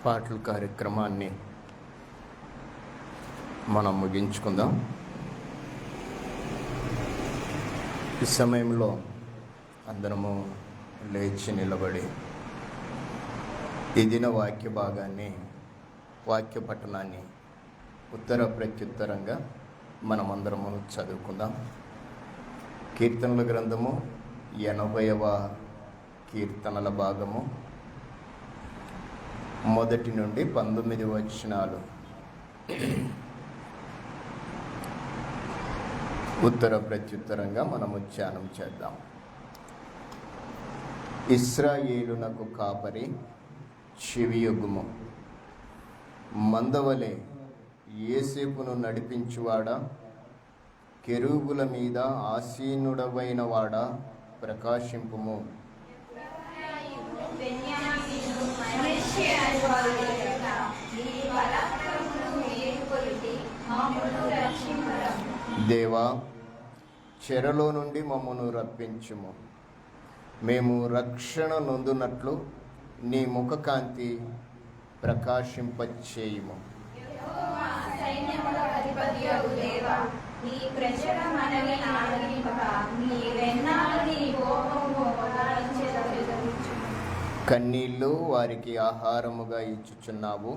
పాటల కార్యక్రమాన్ని మనం ముగించుకుందాం. ఈ సమయంలో అందరము లేచి నిలబడి ఈ దిన వాక్య భాగాన్ని, వాక్య పఠనాన్ని ఉత్తర ప్రత్యుత్తరంగా మనమందరము చదువుకుందాం. కీర్తనల గ్రంథము 80వ కీర్తనల భాగము 1 నుండి 19 వచనాలు ఉత్తర ప్రత్యుత్తరంగా మనము ధ్యానం చేద్దాం. ఇశ్రాయేలునకు కాపరి చెవియొగ్గుము, మందవలే యోసేపును నడిపించువాడా, కెరూబుల మీద ఆసీనుడవైన వాడా, ప్రకాశింపుము. దేవా, చెరలో నుండి మమ్మను రప్పించుము. మేము రక్షణ నొందునట్లు నీ ముఖకాంతి ప్రకాశింపచేయుము. కన్నీళ్ళు వారికి ఆహారముగా ఇచ్చుచున్నావు,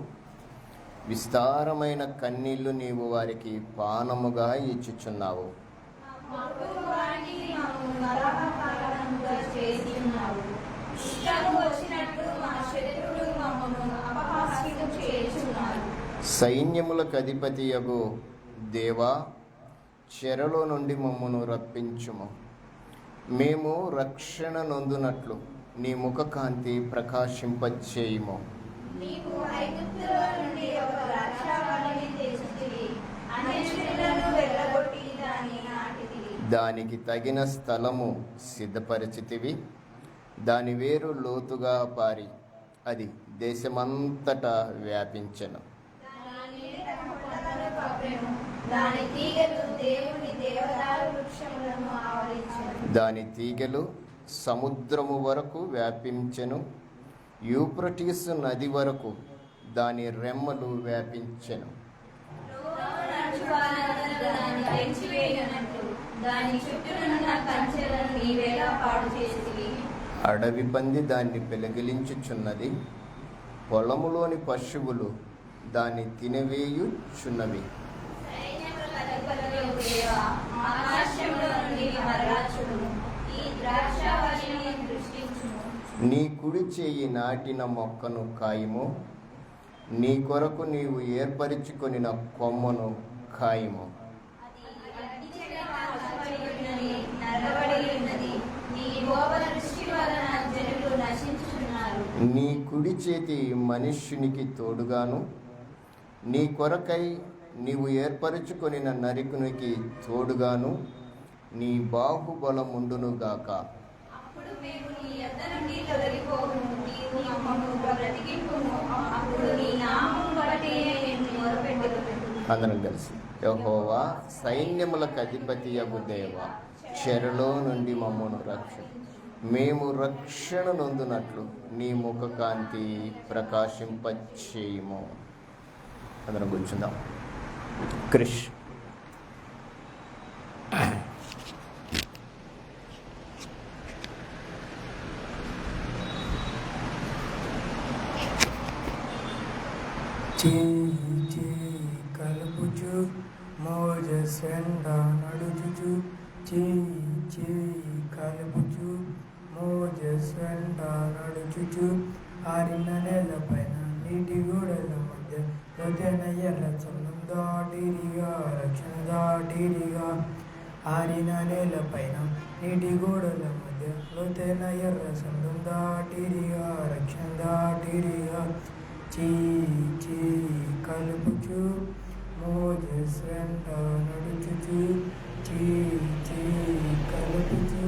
విస్తారమైన కన్నీళ్లు నీవు వారికి పానముగా ఇచ్చుచున్నావు. సైన్యములకు అధిపతియగు దేవా, చెరలో నుండి మమ్మను రప్పించుము. మేము రక్షణ నొందునట్లు నీ ముఖకాంతి ప్రకాశింపచేయుము. దానికి తగిన స్థలము సిద్ధపరిచితివి. దాని వేరు లోతుగా పారి అది దేశమంతటా వ్యాపించెను. దాని తీగలు సముద్రము వరకు వ్యాపించెను, యూఫ్రటీస్ నది వరకు దాని రెమ్మలు వ్యాపించెను. అడవి పంది దాన్ని పెలగిలించుచున్నది, పొలములోని పశువులు దాన్ని తినవేయుచున్నవి. నీ కుడి చేయి నాటిన మొక్కను కాయము, నీ కొరకు నీవు ఏర్పరచుకొనిన కొమ్మను కాయము. నీ కుడి చేతి మనుష్యునికి తోడుగాను, నీ కొరకై నీవు ఏర్పరచుకొనిన నరికునికి తోడుగాను నీ బాహుబలముండునుగాక. అందరం కలిసి, యెహోవా సైన్యములకు అధిపతియగు దేవా, చెరలో నుండి మమ్మను రక్షణ, మేము రక్షణ నొందునట్లు నీ ముఖకాంతి ప్రకాశింపచేయుము. అందరం కూర్చుందాం. క్రిష్ కలుపుచు మోజెండ నడుచుచు, కలుపుచు మోజెండ నడుచుచు, ఆరిన నేలపైన నీటి గోడల మధ్య లోతైన ఎర్ర చందం దాటిరిగా, రక్షణ దాటిరిగా. ఆరిన నేలపైన నీటి గోడల మధ్య లోతైన ఎర్ర చందం దాటిరిగా, రక్షణ దాటిరిగా. కలుపుచు మోజెస్ వెంట నడుచుచు, కలుపుచు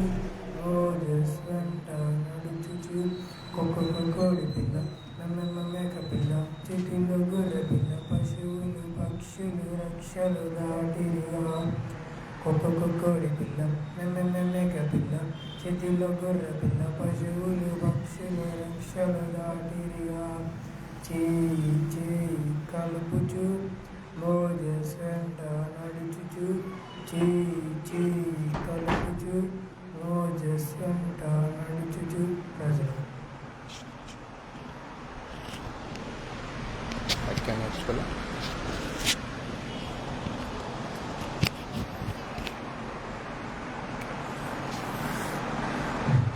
మోజెస్ వెంట నడుచుచు. ఒక్కొక్క కోడి పిల్ల, మేక పిల్ల, చెట్టులో గొర్రె పిల్ల, పశువులు పక్షులు రక్షలు దాటిరిగా. ఒక్కొక్క కోడి పిల్ల, మేక పిల్ల, చేతిలో గొర్రె పిల్ల, పశువులు పక్షులు రక్ష లక్షలు దాటిరిగా చేయి చేయి కలుపుచు మోజెస్ వెంట నడుచుచు చేయి చేయి కలుపుచు మోజెస్ వెంట నడుచుచు ప్రజలు వాక్యం నేర్చుకోలే.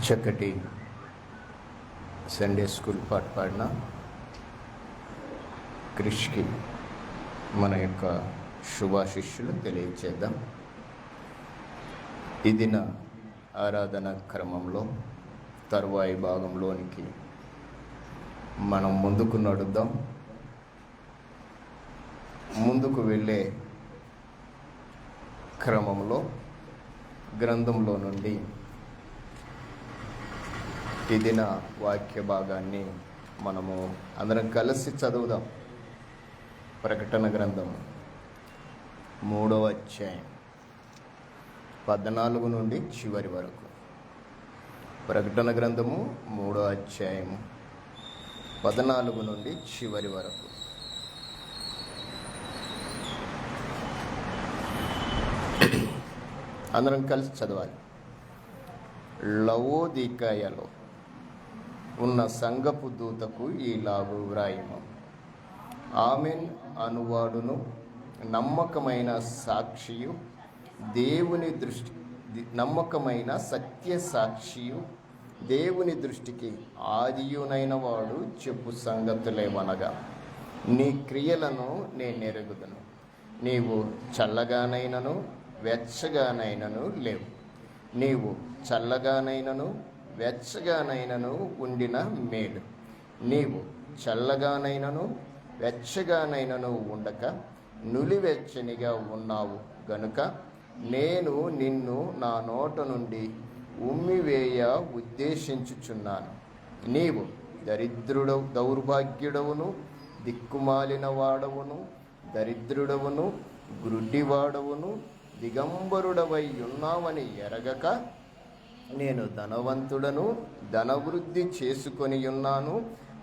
చక్కటి సండే స్కూల్ పాట పాడిన క్రిష్కి మన యొక్క శుభాశిష్యులు తెలియచేద్దాం. ఈ దిన ఆరాధన క్రమంలో తరువాయి భాగంలోనికి మనం ముందుకు నడుద్దాం. ముందుకు వెళ్ళే క్రమంలో గ్రంథంలో నుండి ఈ దిన వాక్య భాగాన్ని మనము అందరం కలిసి చదువుదాం. ప్రకటన గ్రంథం 3వ అధ్యాయం 14 నుండి చివరి వరకు. ప్రకటన గ్రంథము 3వ అధ్యాయం 14 నుండి చివరి వరకు. అందరం కలిసి చదవాలి. లవోదికయలో ఉన్న సంఘపు దూతకు ఈలాగు వ్రాయుము. ఆమెన్ అనువాడును నమ్మకమైన సాక్షియు నమ్మకమైన సత్య సాక్షియు దేవుని దృష్టికి ఆదియునైన వాడు చెప్పు సంగతులేమనగా, నీ క్రియలను నేనెరుగుదును. నీవు చల్లగానైనను వెచ్చగానైనను లేవు. నీవు చల్లగానైనను వెచ్చగానైనను ఉండిన మేలు. నీవు చల్లగానైనను వెచ్చగానైనను ఉండక నులివెచ్చనిగా ఉన్నావు గనుక నేను నిన్ను నా నోట నుండి ఉమ్మివేయ ఉద్దేశించుచున్నాను. నీవు దౌర్భాగ్యుడవును దిక్కుమాలిన వాడవును దరిద్రుడవును గ్రుడ్డివాడవును దిగంబరుడవై ఉన్నావని ఎరగక నేను ధనవంతుడను ధనవృద్ధి చేసుకొని ఉన్నాను,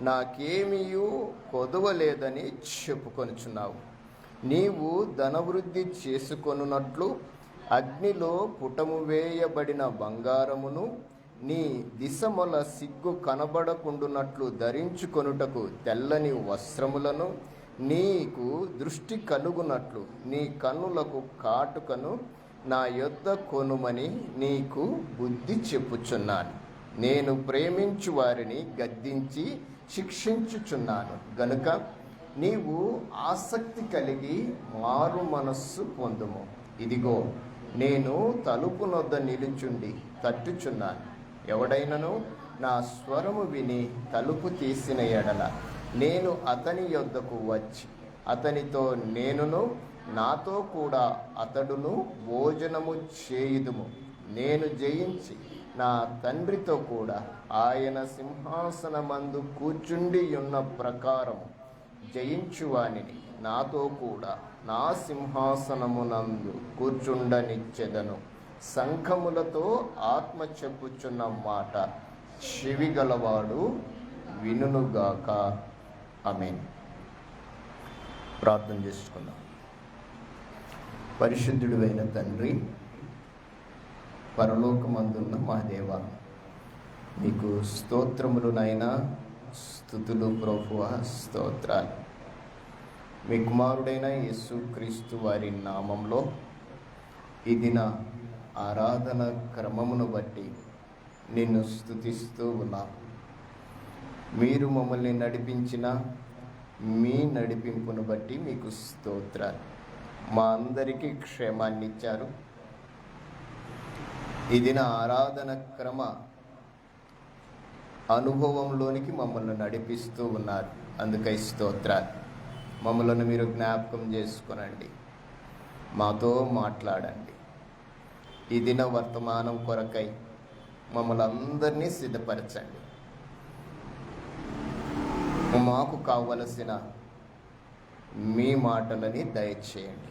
నాకేమీయూ కొదవలేదని చెప్పుకొనుచున్నావు. నీవు ధనవృద్ధి చేసుకొనున్నట్లు అగ్నిలో పుటము వేయబడిన బంగారమును నీ దిశముల సిగ్గు కనబడకుండునట్లు ధరించుకొనుటకు తెల్లని వస్త్రములను, నీకు దృష్టి కలుగునట్లు నీ కన్నులకు కాటుకను నా యొద్ద కొనుమని నీకు బుద్ధి చెప్పుచున్నాను. నేను ప్రేమించు వారిని గద్దించి శిక్షించుచున్నాను గనుక నీవు ఆసక్తి కలిగి మారు మనస్సు పొందుము. ఇదిగో నేను తలుపు నొద్ద నిలుచుండి తట్టుచున్నాను. ఎవడైనను నా స్వరము విని తలుపు తీసిన ఎడల నేను అతని యొద్దకు వచ్చి అతనితో నేనును నాతో కూడా అతడును భోజనము చేయుదుము. నేను జయించి నా తండ్రితో కూడా ఆయన సింహాసనమందు కూర్చుండి ఉన్న ప్రకారము జయించువానిని నాతో కూడా నా సింహాసనమునందు కూర్చుండనిచ్చెదను. సంఘములతో ఆత్మ చెప్పుచున్న మాట చెవిగలవాడు వినుగాక. ఆమేన్. ప్రార్థన చేసుకుందాం. పరిశుద్ధుడైన తండ్రి, పరలోకమందున్న మా దేవా, నీకు స్తోత్రములునైనా స్తుతులు ప్రభువా, స్తోత్రాలు. మీ కుమారుడైన యేసుక్రీస్తు వారి నామంలో ఈ దిన ఆరాధన క్రమమును బట్టి నిన్ను స్తుతిస్తూ ఉన్నాం. మీరు మమ్మల్ని నడిపించిన మీ నడిపింపును బట్టి మీకు స్తోత్రాలు. మా అందరికీ క్షేమాన్ని ఇచ్చారు. ఈ దిన ఆరాధన క్రమ అనుభవంలోనికి మమ్మల్ని నడిపిస్తూ ఉన్నారు. అందుకై స్తోత్రాలు. మమ్మల్ని మీరు జ్ఞాపకం చేసుకొనండి, మాతో మాట్లాడండి. ఈ దిన వర్తమానం కొరకై మమ్మల్ని అందరినీ సిద్ధపరచండి. మాకు కావలసిన మీ మాటలని దయచేయండి.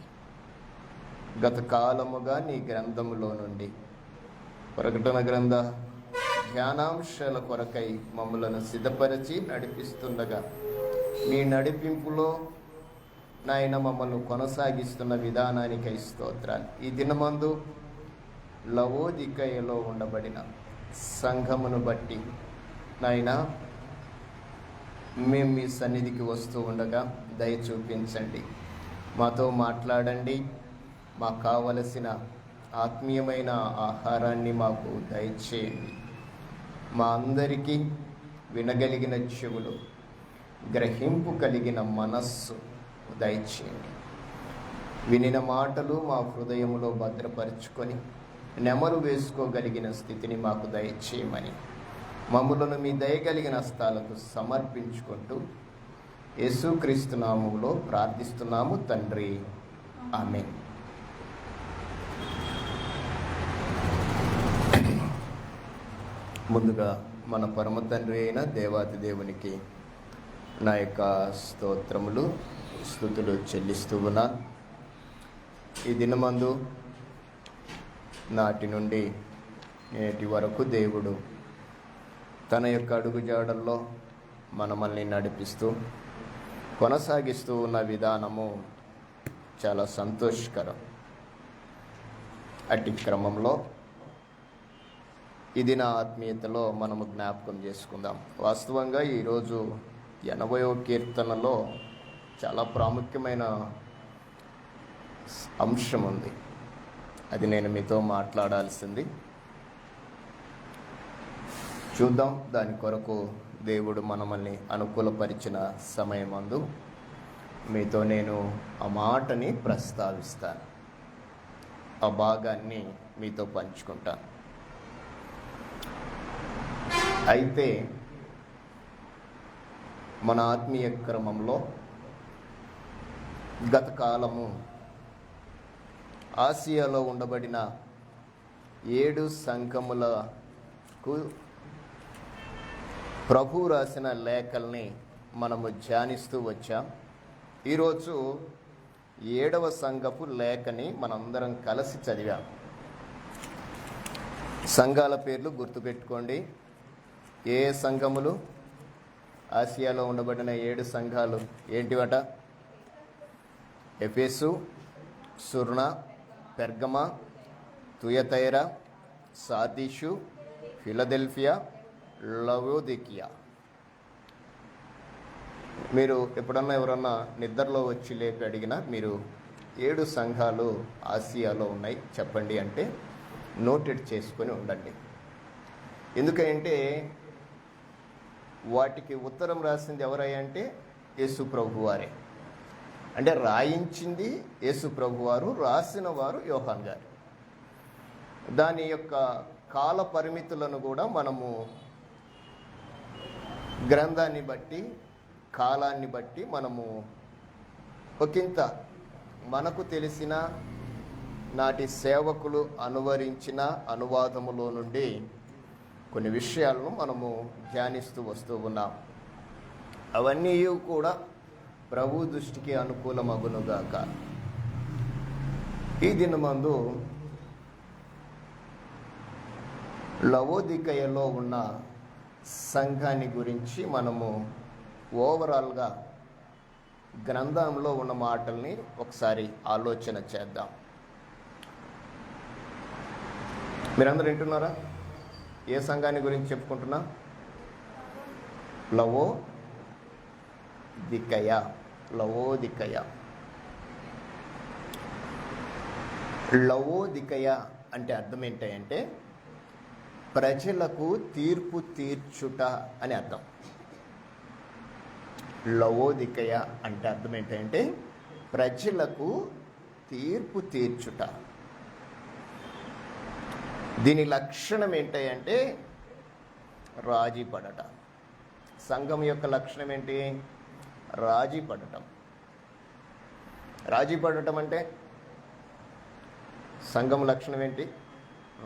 గత కాలముగా నీ గ్రంథములో నుండి ప్రకటన గ్రంథ ధ్యానాంశాల కొరకై మమ్మలను సిద్ధపరిచి నడిపిస్తుండగా మీ నడిపింపులో నాయన మమ్మల్ని కొనసాగిస్తున్న విధానానికై స్తోత్రాలు. ఈ దినమందు లవోదికయలో ఉండబడిన సంఘమును బట్టి నాయన మేము మీ సన్నిధికి వస్తూ ఉండగా దయ చూపించండి, మాతో మాట్లాడండి. మాకు కావలసిన ఆత్మీయమైన ఆహారాన్ని మాకు దయచేయండి. మా అందరికీ వినగలిగిన చెవులు, గ్రహింపు కలిగిన మనస్సు దయచేయండి. వినిన మాటలు మా హృదయములో భద్రపరుచుకొని నెమరు వేసుకోగలిగిన స్థితిని మాకు దయచేయమని మమ్ములను మీ దయగలిగిన హస్తాలకు సమర్పించుకుంటూ యేసుక్రీస్తు నామములో ప్రార్థిస్తున్నాము తండ్రి, ఆమేన్. ముందుగా మన పరమ తండ్రి అయిన దేవాతి దేవునికి నా యొక్క స్తోత్రములు, స్తుతులు చెల్లిస్తూ ఉన్నాను. ఈ దినమందు నాటి నుండి నేటి వరకు దేవుడు తన యొక్క అడుగుజాడల్లో మనల్ని నడిపిస్తూ కొనసాగిస్తూ ఉన్న విధానము చాలా సంతోషకరం. అట్టి క్రమంలో ఇది నా ఆత్మీయతలో మనము జ్ఞాపకం చేసుకుందాం. వాస్తవంగా ఈరోజు 80వ కీర్తనలో చాలా ప్రాముఖ్యమైన అంశం ఉంది. అది నేను మీతో మాట్లాడాల్సింది. చూద్దాం. దాని కొరకు దేవుడు మనల్ని అనుకూలపరిచిన సమయమందు మీతో నేను ఆ మాటని ప్రస్తావిస్తాను, ఆ భాగాన్ని మీతో పంచుకుంటాను. అయితే మన ఆత్మీయ క్రమంలో గత కాలము ఆసియాలో ఉండబడిన 7 సంఘములకు ప్రభు రాసిన లేఖల్ని మనము ధ్యానిస్తూ వచ్చాం. ఈరోజు 7వ సంఘపు లేఖని మనందరం కలిసి చదివాం. సంఘాల పేర్లు గుర్తుపెట్టుకోండి. ఏ సంఘములు? ఆసియాలో ఉండబడిన 7 సంఘాలు ఏంటివట? ఎఫెసు, సుర్ణ, పెర్గమ, తుయతైర, సార్దీషు, ఫిలదెల్ఫియా, లవోదికియా. మీరు ఎప్పుడన్నా ఎవరన్నా నిద్రలో వచ్చి లేపి అడిగినా మీరు 7 సంఘాలు ఆసియాలో ఉన్నాయి చెప్పండి అంటే నోటెడ్ చేసుకొని ఉండండి. ఎందుకంటే వాటికి ఉత్తరం రాసింది ఎవరయ్యా అంటే యేసు ప్రభువారే. అంటే రాయించింది యేసు ప్రభువారు, రాసిన వారు యోహాన్ గారు. దాని యొక్క కాల పరిమితులను కూడా మనము గ్రంథాన్ని బట్టి, కాలాన్ని బట్టి మనము ఒకంత మనకు తెలిసిన నాటి సేవకులు అనువరించిన అనువాదములో నుండి కొన్ని విషయాలను మనము ధ్యానిస్తూ వస్తూ ఉన్నాం. అవన్నీ కూడా ప్రభు దృష్టికి అనుకూలమగునుగాక. ఈ దినమందు లవోదికయలో ఉన్న సంఘాన్ని గురించి మనము ఓవరాల్గా గ్రంథంలో ఉన్న మాటల్ని ఒకసారి ఆలోచన చేద్దాం. మీరందరూ వింటున్నారా? ఏ సంఘాన్ని గురించి చెప్పుకుంటున్నా? లవోదికయ. లవోదికయ లవోదికయ అంటే అర్థం ఏంటంటే ప్రజలకు తీర్పు తీర్చుట అని అర్థం. లవోదికయ అంటే అర్థం ఏంటంటే ప్రజలకు తీర్పు తీర్చుట. దీని లక్షణం ఏంటంటే రాజీ పడట. సంఘం యొక్క లక్షణం ఏంటి? రాజీ పడటం. రాజీ పడటం అంటే సంఘం లక్షణం ఏంటి?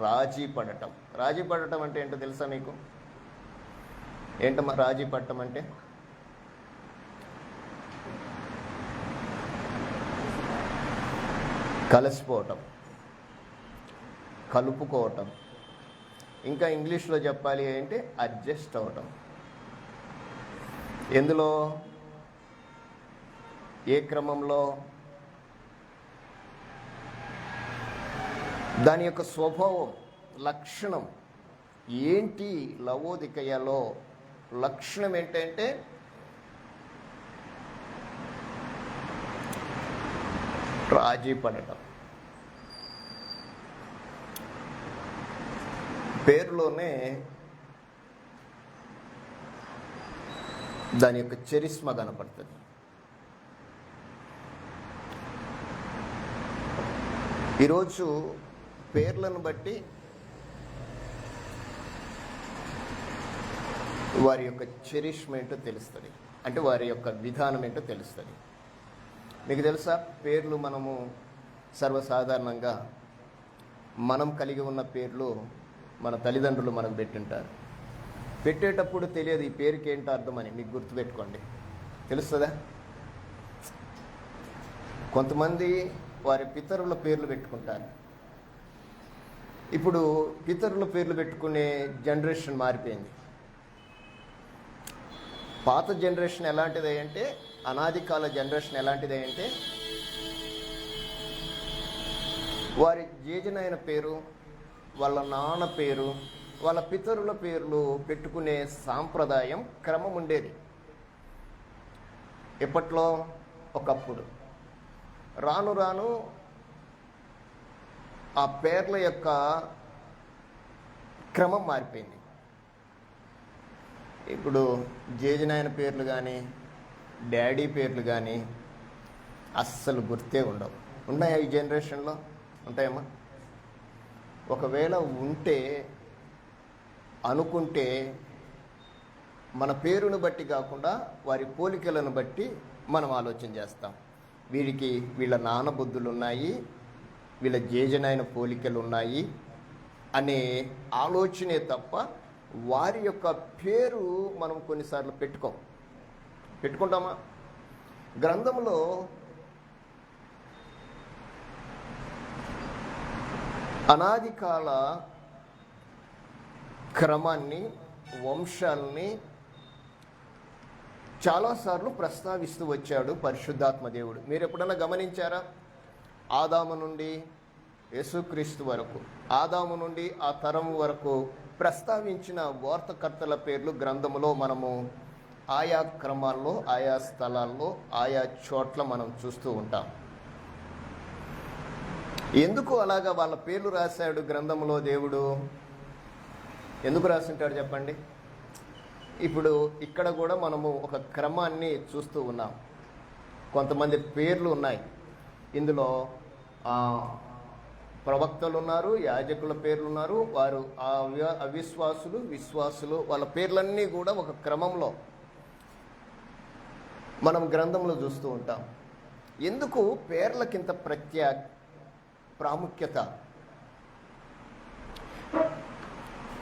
రాజీ పడటం. రాజీ పడటం అంటే ఏంటో తెలుసా మీకు? ఏంటమ్మా రాజీ పడటం అంటే? కలిసిపోవటం, కలుపుకోవటం, ఇంకా ఇంగ్లీష్లో చెప్పాలి అంటే అడ్జస్ట్ అవటం. ఎందులో, ఏ క్రమంలో? దాని యొక్క స్వభావం, లక్షణం ఏంటి? లవోదికయలో లక్షణం ఏంటంటే రాజీ పడటం. పేరులోనే దాని యొక్క చరిస్మ కనపడుతుంది. ఈరోజు పేర్లను బట్టి వారి యొక్క చరిష్మ ఏంటో తెలుస్తుంది, అంటే వారి యొక్క విధానం ఏంటో తెలుస్తుంది. మీకు తెలుసా, పేర్లు మనము సర్వసాధారణంగా మనం కలిగి ఉన్న పేర్లు మన తల్లిదండ్రులు మనకు పెట్టింటారు. పెట్టేటప్పుడు తెలియదు ఈ పేరుకి ఏంటో అర్థమని. మీకు గుర్తుపెట్టుకోండి, తెలుస్తుందా? కొంతమంది వారి పితరుల పేర్లు పెట్టుకుంటారు. ఇప్పుడు పితరుల పేర్లు పెట్టుకునే జనరేషన్ మారిపోయింది. పాత జనరేషన్ ఎలాంటిది అంటే, అనాది కాల జనరేషన్ ఎలాంటిది అంటే, వారి జేజనైన పేరు, వాళ్ళ నాన్న పేరు, వాళ్ళ పితరుల పేర్లు పెట్టుకునే సాంప్రదాయం, క్రమం ఉండేది ఎప్పట్లో, ఒకప్పుడు. రాను రాను ఆ పేర్ల యొక్క క్రమం మారిపోయింది. ఇప్పుడు జేజనాయన పేర్లు కానీ, డాడీ పేర్లు కానీ అస్సలు గుర్తే ఉండవు. ఉన్నాయా ఈ జనరేషన్లో? ఉంటాయమ్మా? ఒకవేళ ఉంటే, అనుకుంటే మన పేరును బట్టి కాకుండా వారి పోలికలను బట్టి మనం ఆలోచన చేస్తాం. వీరికి వీళ్ళ నాన్న బుద్ధులు ఉన్నాయి, వీళ్ళ జేజనైన పోలికలు ఉన్నాయి అనే ఆలోచనే తప్ప వారి యొక్క పేరు మనం కొన్నిసార్లు పెట్టుకుంటామా? గ్రంథంలో అనాది కాల క్రమాన్ని, వంశాలని చాలాసార్లు ప్రస్తావిస్తూ వచ్చాడు పరిశుద్ధాత్మ దేవుడు. మీరు ఎప్పుడన్నా గమనించారా? ఆదాము నుండి యేసుక్రీస్తు వరకు, ఆదాము నుండి ఆ తరం వరకు ప్రస్తావించిన వార్తకర్తల పేర్లు గ్రంథములో మనము ఆయా క్రమాల్లో, ఆయా స్థలాల్లో, ఆయా చోట్ల మనం చూస్తూ ఉంటాం. ఎందుకు అలాగా వాళ్ళ పేర్లు రాశాడు గ్రంథంలో దేవుడు? ఎందుకు రాసింటాడు చెప్పండి? ఇప్పుడు ఇక్కడ కూడా మనము ఒక క్రమాన్ని చూస్తూ ఉన్నాం. కొంతమంది పేర్లు ఉన్నాయి ఇందులో. ప్రవక్తలు ఉన్నారు, యాజకుల పేర్లు ఉన్నారు, వారు అవిశ్వాసులు, విశ్వాసులు, వాళ్ళ పేర్లన్నీ కూడా ఒక క్రమంలో మనం గ్రంథంలో చూస్తూ ఉంటాం. ఎందుకు పేర్లకింత ప్రాముఖ్యత?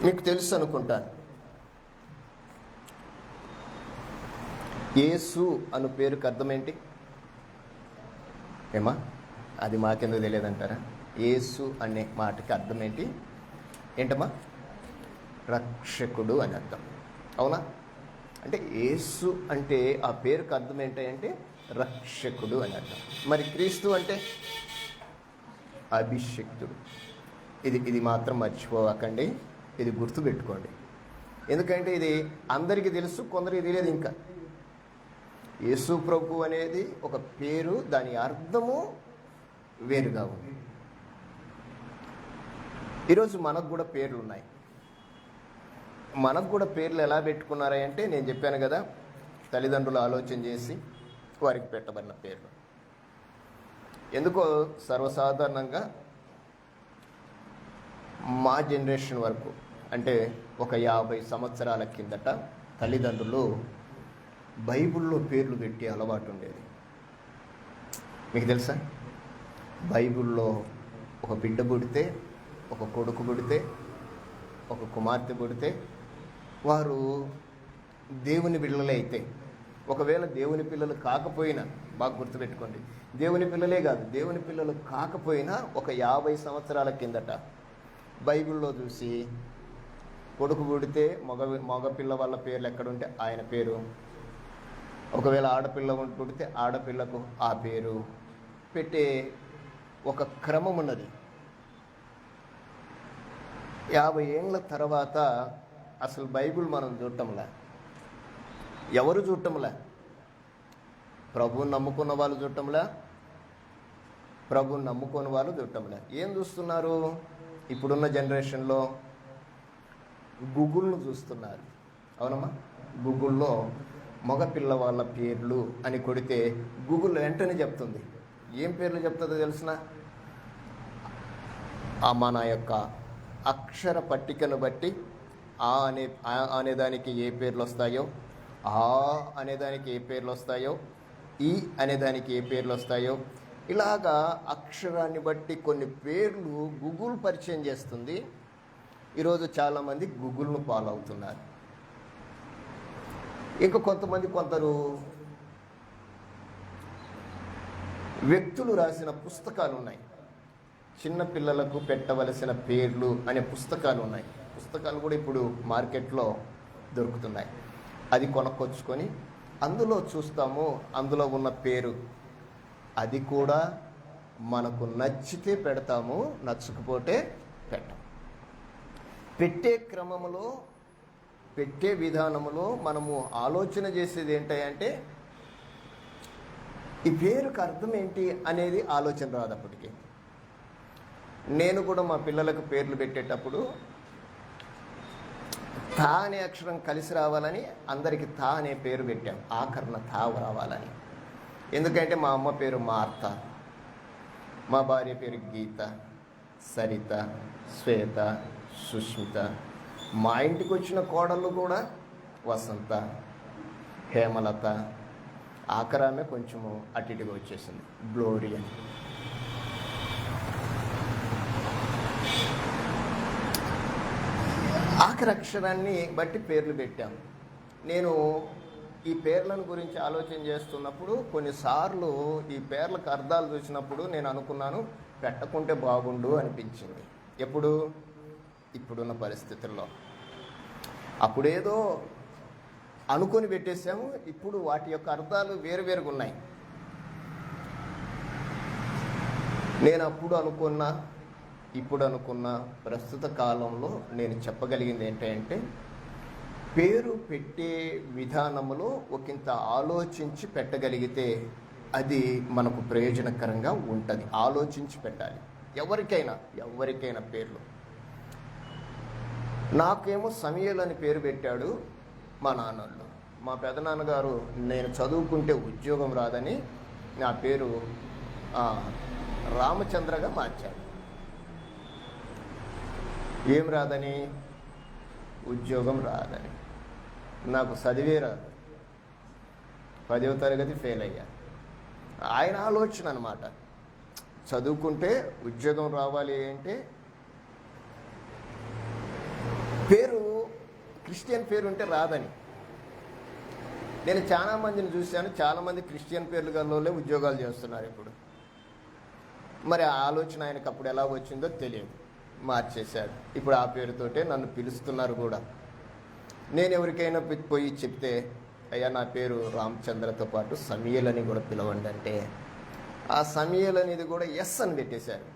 మీకు తెలుసు అనుకుంటాను. యేసు అను పేరుకి అర్థం ఏంటి? ఏమా, అది మాకెందుకు తెలియదంటారా? యేసు అనే మాటకి అర్థం ఏంటమ్మా? రక్షకుడు అని అర్థం. అవునా? అంటే యేసు అంటే ఆ పేరుకి అర్థం ఏంటంటే రక్షకుడు అని అర్థం. మరి క్రీస్తు అంటే అభిషిక్తుడు. ఇది మాత్రం మర్చిపోవకండి, ఇది గుర్తుపెట్టుకోండి. ఎందుకంటే ఇది అందరికీ తెలుసు, కొందరికి తెలియదు. ఇంకా యేసు ప్రభు అనేది ఒక పేరు, దాని అర్థము వేరుగా ఉంది. ఈరోజు మనకు కూడా పేర్లు ఉన్నాయి. మనకు కూడా పేర్లు ఎలా పెట్టుకున్నారా అంటే, నేను చెప్పాను కదా, తల్లిదండ్రులు ఆలోచన చేసి వారికి పెట్టబడిన పేర్లు. ఎందుకో సర్వసాధారణంగా మా జనరేషన్ వరకు, అంటే ఒక 50 సంవత్సరాల కిందట తల్లిదండ్రులు బైబిల్లో పేర్లు పెట్టే అలవాటు ఉండేది. మీకు తెలుసా? బైబిల్లో ఒక బిడ్డ పుడితే, ఒక కొడుకు పుడితే, ఒక కుమార్తె పుడితే వారు దేవుని పిల్లలే అయితే, ఒకవేళ దేవుని పిల్లలు కాకపోయినా, బాగా గుర్తుపెట్టుకోండి, దేవుని పిల్లలే కాదు, దేవుని పిల్లలు కాకపోయినా ఒక 50 సంవత్సరాల కిందట బైబిల్లో చూసి కొడుకు పుడితే మగపిల్ల వాళ్ళ పేర్లు ఎక్కడుంటే ఆయన పేరు, ఒకవేళ ఆడపిల్ల పుడితే ఆడపిల్లకు ఆ పేరు పెట్టే ఒక క్రమం ఉన్నది. 50 ఏళ్ళ తర్వాత అసలు బైబిల్ మనం చూడటంలే. ఎవరు చూడటంలే? ప్రభువుని నమ్ముకున్న వాళ్ళు చూడటంలే, ప్రభువుని నమ్ముకున్న వాళ్ళు చూడటంలే. ఏం చూస్తున్నారు? ఇప్పుడున్న జనరేషన్లో గూగుల్ను చూస్తున్నారు. అవునమ్మా? గూగుల్లో మగ పిల్లవాళ్ళ పేర్లు అని కొడితే గూగుల్ వెంటనే చెప్తుంది. ఏం పేర్లు చెప్తుందో తెలిసిన? మన యొక్క అక్షర పట్టికను బట్టి ఆ అనేదానికి ఏ పేర్లు వస్తాయో, ఆ అనేదానికి ఏ పేర్లు వస్తాయో, ఈ అనేదానికి ఏ పేర్లు వస్తాయో, ఇలాగా అక్షరాన్ని బట్టి కొన్ని పేర్లు గూగుల్ పరిచయం చేస్తుంది. ఈరోజు చాలామంది గూగుల్ను ఫాలో అవుతున్నారు. ఇంకా కొందరు వ్యక్తులు రాసిన పుస్తకాలు ఉన్నాయి. చిన్న పిల్లలకు పెట్టవలసిన పేర్లు అనే పుస్తకాలు ఉన్నాయి. పుస్తకాలు కూడా ఇప్పుడు మార్కెట్లో దొరుకుతున్నాయి. అది కొనుక్కొచ్చుకొని అందులో చూస్తాము, అందులో ఉన్న పేరు అది కూడా మనకు నచ్చితే పెడతాము, నచ్చకపోతే పెట్టం. పెట్టే క్రమంలో, పెట్టే విధానంలో మనము ఆలోచన చేసేది ఏంటంటే ఈ పేరుకు అర్థం ఏంటి అనేది ఆలోచన రాదు. అప్పటికి నేను కూడా మా పిల్లలకు పేర్లు పెట్టేటప్పుడు తా అనే అక్షరం కలిసి రావాలని అందరికీ తా అనే పేరు పెట్టాం. ఆఖరణ తా రావాలని. ఎందుకంటే మా అమ్మ పేరు మార్త, మా భార్య పేరు గీత, సరిత, శ్వేత, సుష్మిత. మా ఇంటికి వచ్చిన కోడళ్ళు కూడా వసంత, హేమలత. ఆఖరామే కొంచెము అటు ఇటుగా వచ్చేసింది, గ్లోరియా. ఆఖరి అక్షరాన్ని బట్టి పేర్లు పెట్టాం. నేను ఈ పేర్లను గురించి ఆలోచన చేస్తున్నప్పుడు కొన్నిసార్లు ఈ పేర్లకు అర్థాలు చూసినప్పుడు నేను అనుకున్నాను పెట్టకుంటే బాగుండు అనిపించింది. ఎప్పుడు? ఇప్పుడున్న పరిస్థితుల్లో. అప్పుడేదో అనుకొని పెట్టేసాము, ఇప్పుడు వాటి యొక్క అర్థాలు వేరువేరుగా ఉన్నాయి. నేను అప్పుడు అనుకున్నా, ఇప్పుడు అనుకున్న ప్రస్తుత కాలంలో నేను చెప్పగలిగింది ఏంటంటే పేరు పెట్టే విధానంలో ఒకంత ఆలోచించి పెట్టగలిగితే అది మనకు ప్రయోజనకరంగా ఉంటుంది. ఆలోచించి పెట్టాలి. ఎవరికైనా పేర్లు. నాకేమో సమయలు అని పేరు పెట్టాడు మా నాన్నలు. మా పెదనాన్నగారు నేను చదువుకుంటే ఉద్యోగం రాదని నా పేరు రామచంద్రగా మార్చాడు. ఏం రాదని? ఉద్యోగం రాదని. నాకు చదివే రాదు, 10వ తరగతి ఫెయిల్ అయ్యా. ఆయన ఆలోచన అన్నమాట. చదువుకుంటే ఉద్యోగం రావాలి అంటే పేరు క్రిస్టియన్ పేరు ఉంటే రాదని. నేను చాలామందిని చూశాను, చాలామంది క్రిస్టియన్ పేర్లు గల్లోనే ఉద్యోగాలు చేస్తున్నారు ఇప్పుడు. మరి ఆ ఆలోచన ఆయనకు అప్పుడు ఎలా వచ్చిందో తెలియదు, మార్చేశాడు. ఇప్పుడు ఆ పేరుతోటే నన్ను పిలుస్తున్నారు కూడా. నేను ఎవరికైనా పోయి చెప్తే అయ్యా నా పేరు రామచంద్రతో పాటు సమయల్ అని కూడా పిలవండి అంటే ఆ సమయల్ అనేది కూడా ఎస్ అని పెట్టేశారు.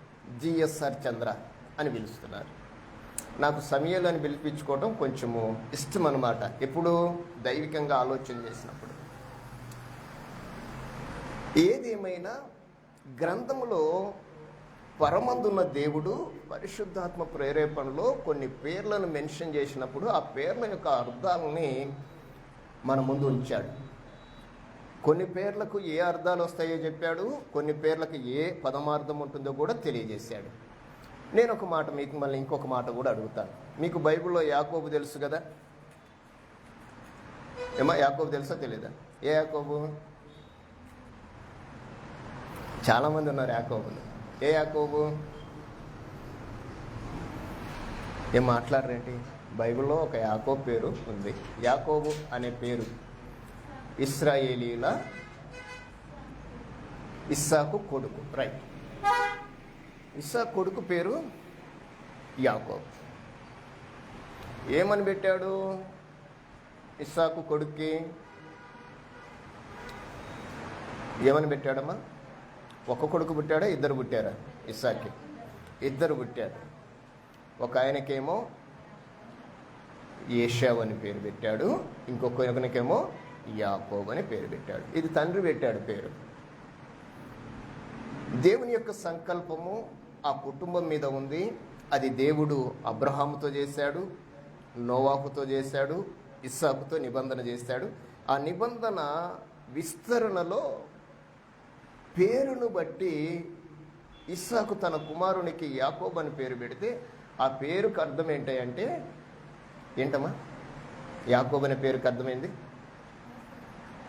జిఎస్ఆర్ చంద్ర అని పిలుస్తున్నారు. నాకు సమయల్ అని పిలిపించుకోవడం కొంచెము ఇష్టం అన్నమాట. ఎప్పుడు దైవికంగా ఆలోచన చేసినప్పుడు. ఏదేమైనా గ్రంథంలో పరమందున్న దేవుడు పరిశుద్ధాత్మ ప్రేరేపణలో కొన్ని పేర్లను మెన్షన్ చేసినప్పుడు ఆ పేర్ల యొక్క అర్థాలని మన ముందు ఉంచాడు. కొన్ని పేర్లకు ఏ అర్థాలు వస్తాయో చెప్పాడు, కొన్ని పేర్లకు ఏ పదమార్థం ఉంటుందో కూడా తెలియజేశాడు. నేను ఒక మాట మీకు మళ్ళీ ఇంకొక మాట కూడా అడుగుతాను. మీకు బైబిల్లో యాకోబు తెలుసు కదా? యాకోబు తెలుసా తెలీదా? ఏ యాకోబు? చాలామంది ఉన్నారు యాకోబులు. ఏ యాకోబు? ఏం మాట్లాడరేంటి? బైబిల్లో ఒక యాకోబు పేరు ఉంది. యాకోబు అనే పేరు ఇశ్రాయేలీల ఇస్సాకు కొడుకు. రైట్. ఇస్సాకు కొడుకు పేరు యాకోబు. ఏమని పెట్టాడు ఇస్సాకు కొడుక్కి? ఏమని పెట్టాడమ్మా? ఒక కొడుకు పుట్టాడా, ఇద్దరు పుట్టారా? ఇస్సాకి ఇద్దరు పుట్టారు. ఒక ఆయనకేమో ఏషావు అని పేరు పెట్టాడు, ఇంకొకరికేమో యాకోబు అని పేరు పెట్టాడు. ఇది తండ్రి పెట్టాడు పేరు. దేవుని యొక్క సంకల్పము ఆ కుటుంబం మీద ఉంది. అది దేవుడు అబ్రహాముతో చేశాడు, నోవాహుతో చేశాడు, ఇస్సాకుతో నిబంధన చేశాడు. ఆ నిబంధన విస్తరణలో పేరును బట్టి ఇస్సాకు తన కుమారునికి యాకోబు అని పేరు పెడితే ఆ పేరుకు అర్థం ఏంటంటే, ఏంటమ్మా యాకోబు అనే పేరుకి అర్థమైంది?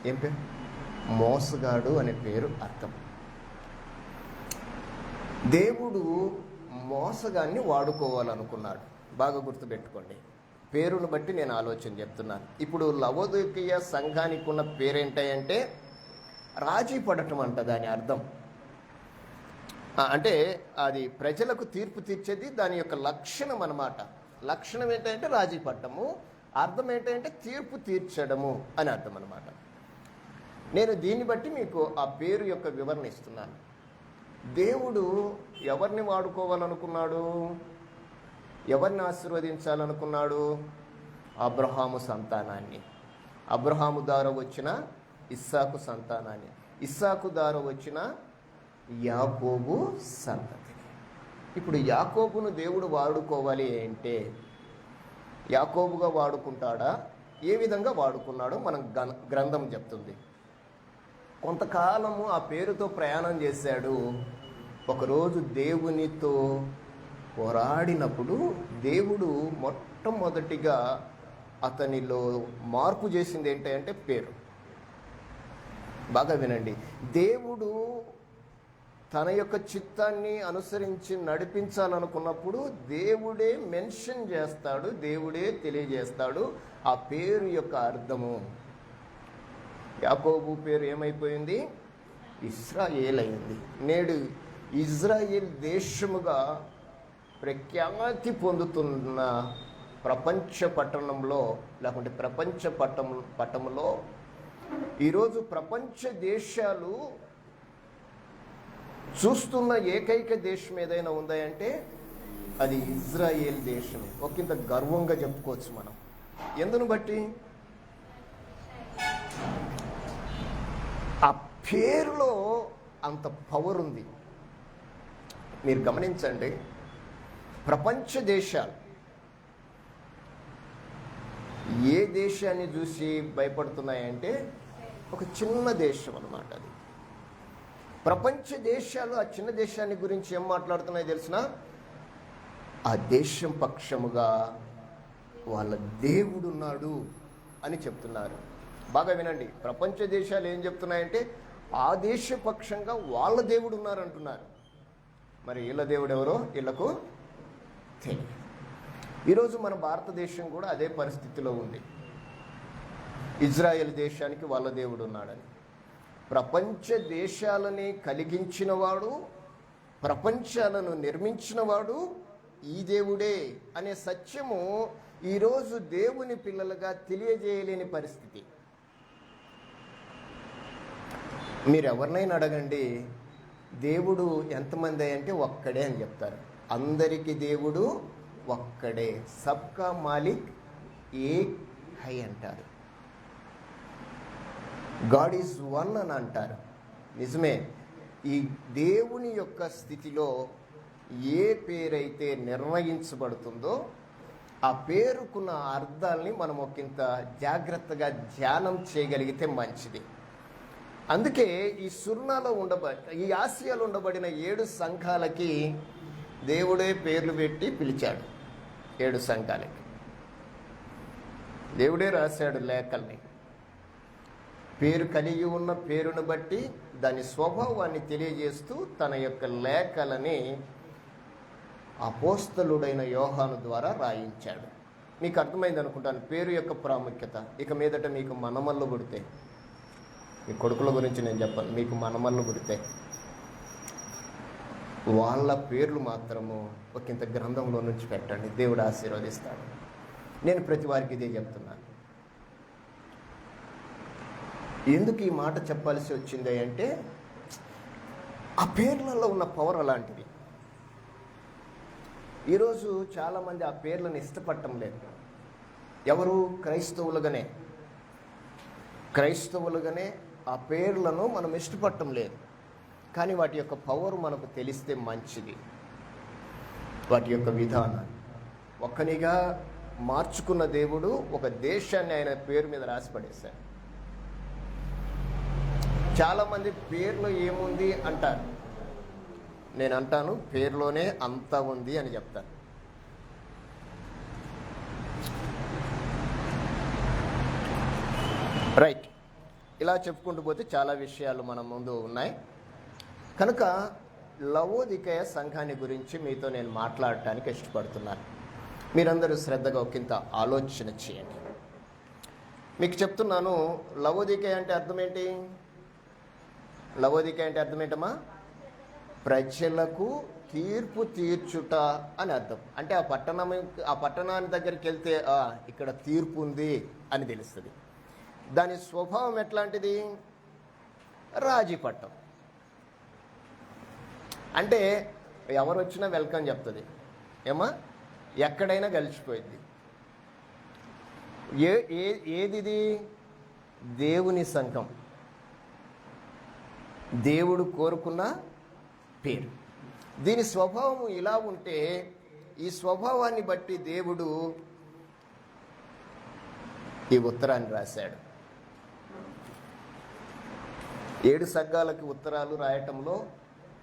ఏం పేరు? మోసగాడు అనే పేరు అర్థం. దేవుడు మోసగాన్ని వాడుకోవాలనుకున్నాడు. బాగా గుర్తుపెట్టుకోండి. పేరును బట్టి నేను ఆలోచన చెప్తున్నాను. ఇప్పుడు లవోదికీయ సంఘానికి ఉన్న పేరేంటంటే రాజీ పడటం అంట. దాని అర్థం అంటే అది ప్రజలకు తీర్పు తీర్చేది, దాని యొక్క లక్షణం అన్నమాట. లక్షణం ఏంటంటే రాజీ పడటము, అర్థం ఏంటంటే తీర్పు తీర్చడము అని అర్థం అన్నమాట. నేను దీన్ని బట్టి మీకు ఆ పేరు యొక్క వివరణ ఇస్తున్నాను. దేవుడు ఎవరిని వాడుకోవాలనుకున్నాడు? ఎవరిని ఆశీర్వదించాలనుకున్నాడు? అబ్రహాము సంతానాన్ని. అబ్రహాము ద్వారా వచ్చిన ఇస్సాకు సంతానాన్ని, ఇస్సాకు ద్వారా వచ్చిన యాకోబు సంతతిని. ఇప్పుడు యాకోబును దేవుడు వాడుకోవాలి అంటే యాకోబుగా వాడుకుంటాడా? ఏ విధంగా వాడుకున్నాడో మనం గ్రంథం చెప్తుంది. కొంతకాలము ఆ పేరుతో ప్రయాణం చేశాడు. ఒకరోజు దేవునితో పోరాడినప్పుడు దేవుడు మొట్టమొదటిగా అతనిలో మార్పు చేసింది ఏంటంటే పేరు. బాగా వినండి. దేవుడు తన యొక్క చిత్తాన్ని అనుసరించి నడిపించాలనుకున్నప్పుడు దేవుడే మెన్షన్ చేస్తాడు, దేవుడే తెలియజేస్తాడు ఆ పేరు యొక్క అర్థము. యాకోబు పేరు ఏమైపోయింది? ఇశ్రాయేల్ అయింది. నేడు ఇజ్రాయేల్ దేశముగా ప్రఖ్యాతి పొందుతున్న ప్రపంచ పట్టణంలో, లేకుంటే ప్రపంచ పట్టణంలో ఈరోజు ప్రపంచ దేశాలు చూస్తున్న ఏకైక దేశం ఏదైనా ఉందంటే అది ఇజ్రాయేల్ దేశం. ఒకంత గర్వంగా చెప్పుకోవచ్చు మనం. ఎందును బట్టి? ఆ పేరులో అంత పవర్ ఉంది. మీరు గమనించండి. ప్రపంచ దేశాలు ఏ దేశాన్ని చూసి భయపడుతున్నాయంటే ఒక చిన్న దేశం అన్నమాట అది. ప్రపంచ దేశాలు ఆ చిన్న దేశాన్ని గురించి ఏం మాట్లాడుతున్నాయో తెలిసిన? ఆ దేశం పక్షముగా వాళ్ళ దేవుడు ఉన్నాడు అని చెప్తున్నారు. బాగా వినండి. ప్రపంచ దేశాలు ఏం చెప్తున్నాయంటే ఆ దేశ పక్షంగా వాళ్ళ దేవుడు ఉన్నారు అంటున్నారు. మరి వీళ్ళ దేవుడు ఎవరో వీళ్ళకు తెలియదు. ఈరోజు మన భారతదేశం కూడా అదే పరిస్థితిలో ఉంది. ఇజ్రాయెల్ దేశానికి వాళ్ళ దేవుడు ఉన్నాడని. ప్రపంచ దేశాలని కలిగించినవాడు, ప్రపంచాలను నిర్మించినవాడు ఈ దేవుడే అనే సత్యము ఈరోజు దేవుని పిల్లలుగా తెలియజేయలేని పరిస్థితి. మీరు ఎవరినైనా అడగండి, దేవుడు ఎంతమంది అంటే ఒక్కడే అని చెప్తారు. అందరికీ దేవుడు ఒక్కడే. సబ్కా మాలిక్ ఏక్ హై అంటారు. గాడ్ ఈజ్ వన్ అని అంటారు. నిజమే. ఈ దేవుని యొక్క స్థితిలో ఏ పేరైతే నిర్ణయించబడుతుందో ఆ పేరుకున్న అర్థాలని మనం ఒకంత జాగ్రత్తగా ధ్యానం చేయగలిగితే మంచిది. అందుకే ఈ సుర్నాలో ఈ ఆసియాలో ఉండబడిన 7 సంఘాలకి దేవుడే పేర్లు పెట్టి పిలిచాడు. 7 సంఘాలకి దేవుడే రాశాడు లేఖల్ని. పేరు కలిగి ఉన్న పేరును బట్టి దాని స్వభావాన్ని తెలియజేస్తూ తన యొక్క లేఖలని అపోస్తలుడైన యోహాను ద్వారా రాయించాడు. మీకు అర్థమైంది అనుకుంటాను పేరు యొక్క ప్రాముఖ్యత. ఇక మీదట మీకు మనమల్లు పుడితే, మీ కొడుకుల గురించి నేను చెప్పాను, మీకు మనమల్లు పుడితే వాళ్ళ పేర్లు మాత్రము ఒకంత గ్రంథంలో నుంచి పెట్టండి. దేవుడు ఆశీర్వదిస్తాడు. నేను ప్రతి వారికి ఇదే చెప్తున్నాను. ఎందుకు ఈ మాట చెప్పాల్సి వచ్చింది అంటే, ఆ పేర్లలో ఉన్న పవర్ అలాంటిది. ఈరోజు చాలామంది ఆ పేర్లను ఇష్టపడటం లేదు. ఎవరు? క్రైస్తవులుగానే ఆ పేర్లను మనం ఇష్టపడటం లేదు. కానీ వాటి యొక్క పవర్ మనకు తెలిస్తే మంచిది. వాటి యొక్క విధానాలు ఒక్కనిగా మార్చుకున్న దేవుడు ఒక దేశాన్ని ఆయన పేరు మీద రాసి పడేశాడు. చాలామంది పేర్లో ఏముంది అంటారు. నేను అంటాను, పేరులోనే అంతా ఉంది అని చెప్తాను. రైట్. ఇలా చెప్పుకుంటూ పోతే చాలా విషయాలు మన ముందు ఉన్నాయి. కనుక లవోదికయ సంఘాన్ని గురించి మీతో నేను మాట్లాడటానికి ఇష్టపడుతున్నాను. మీరందరూ శ్రద్ధగా ఒకంత ఆలోచన చేయండి. మీకు చెప్తున్నాను, లవోదికయ అంటే అర్థం ఏంటి? లవోదికయ అంటే అర్థం ఏంటమ్మా? ప్రజలకు తీర్పు తీర్చుట అని అర్థం. అంటే ఆ పట్టణాన్ని దగ్గరికి వెళ్తే ఇక్కడ తీర్పు ఉంది అని తెలుస్తుంది. దాని స్వభావం ఎట్లాంటిది? రాజీ పట్టం. అంటే ఎవరు వచ్చినా వెల్కమ్ చెప్తుంది. ఏమా? ఎక్కడైనా కలిసిపోయింది. ఏది? దేవుని సంఘం, దేవుడు కోరుకున్న పేరు. దీని స్వభావం ఇలా ఉంటే, ఈ స్వభావాన్ని బట్టి దేవుడు ఈ ఉత్తరాన్ని రాశాడు. 7 సంఘాలకి ఉత్తరాలు రాయటంలో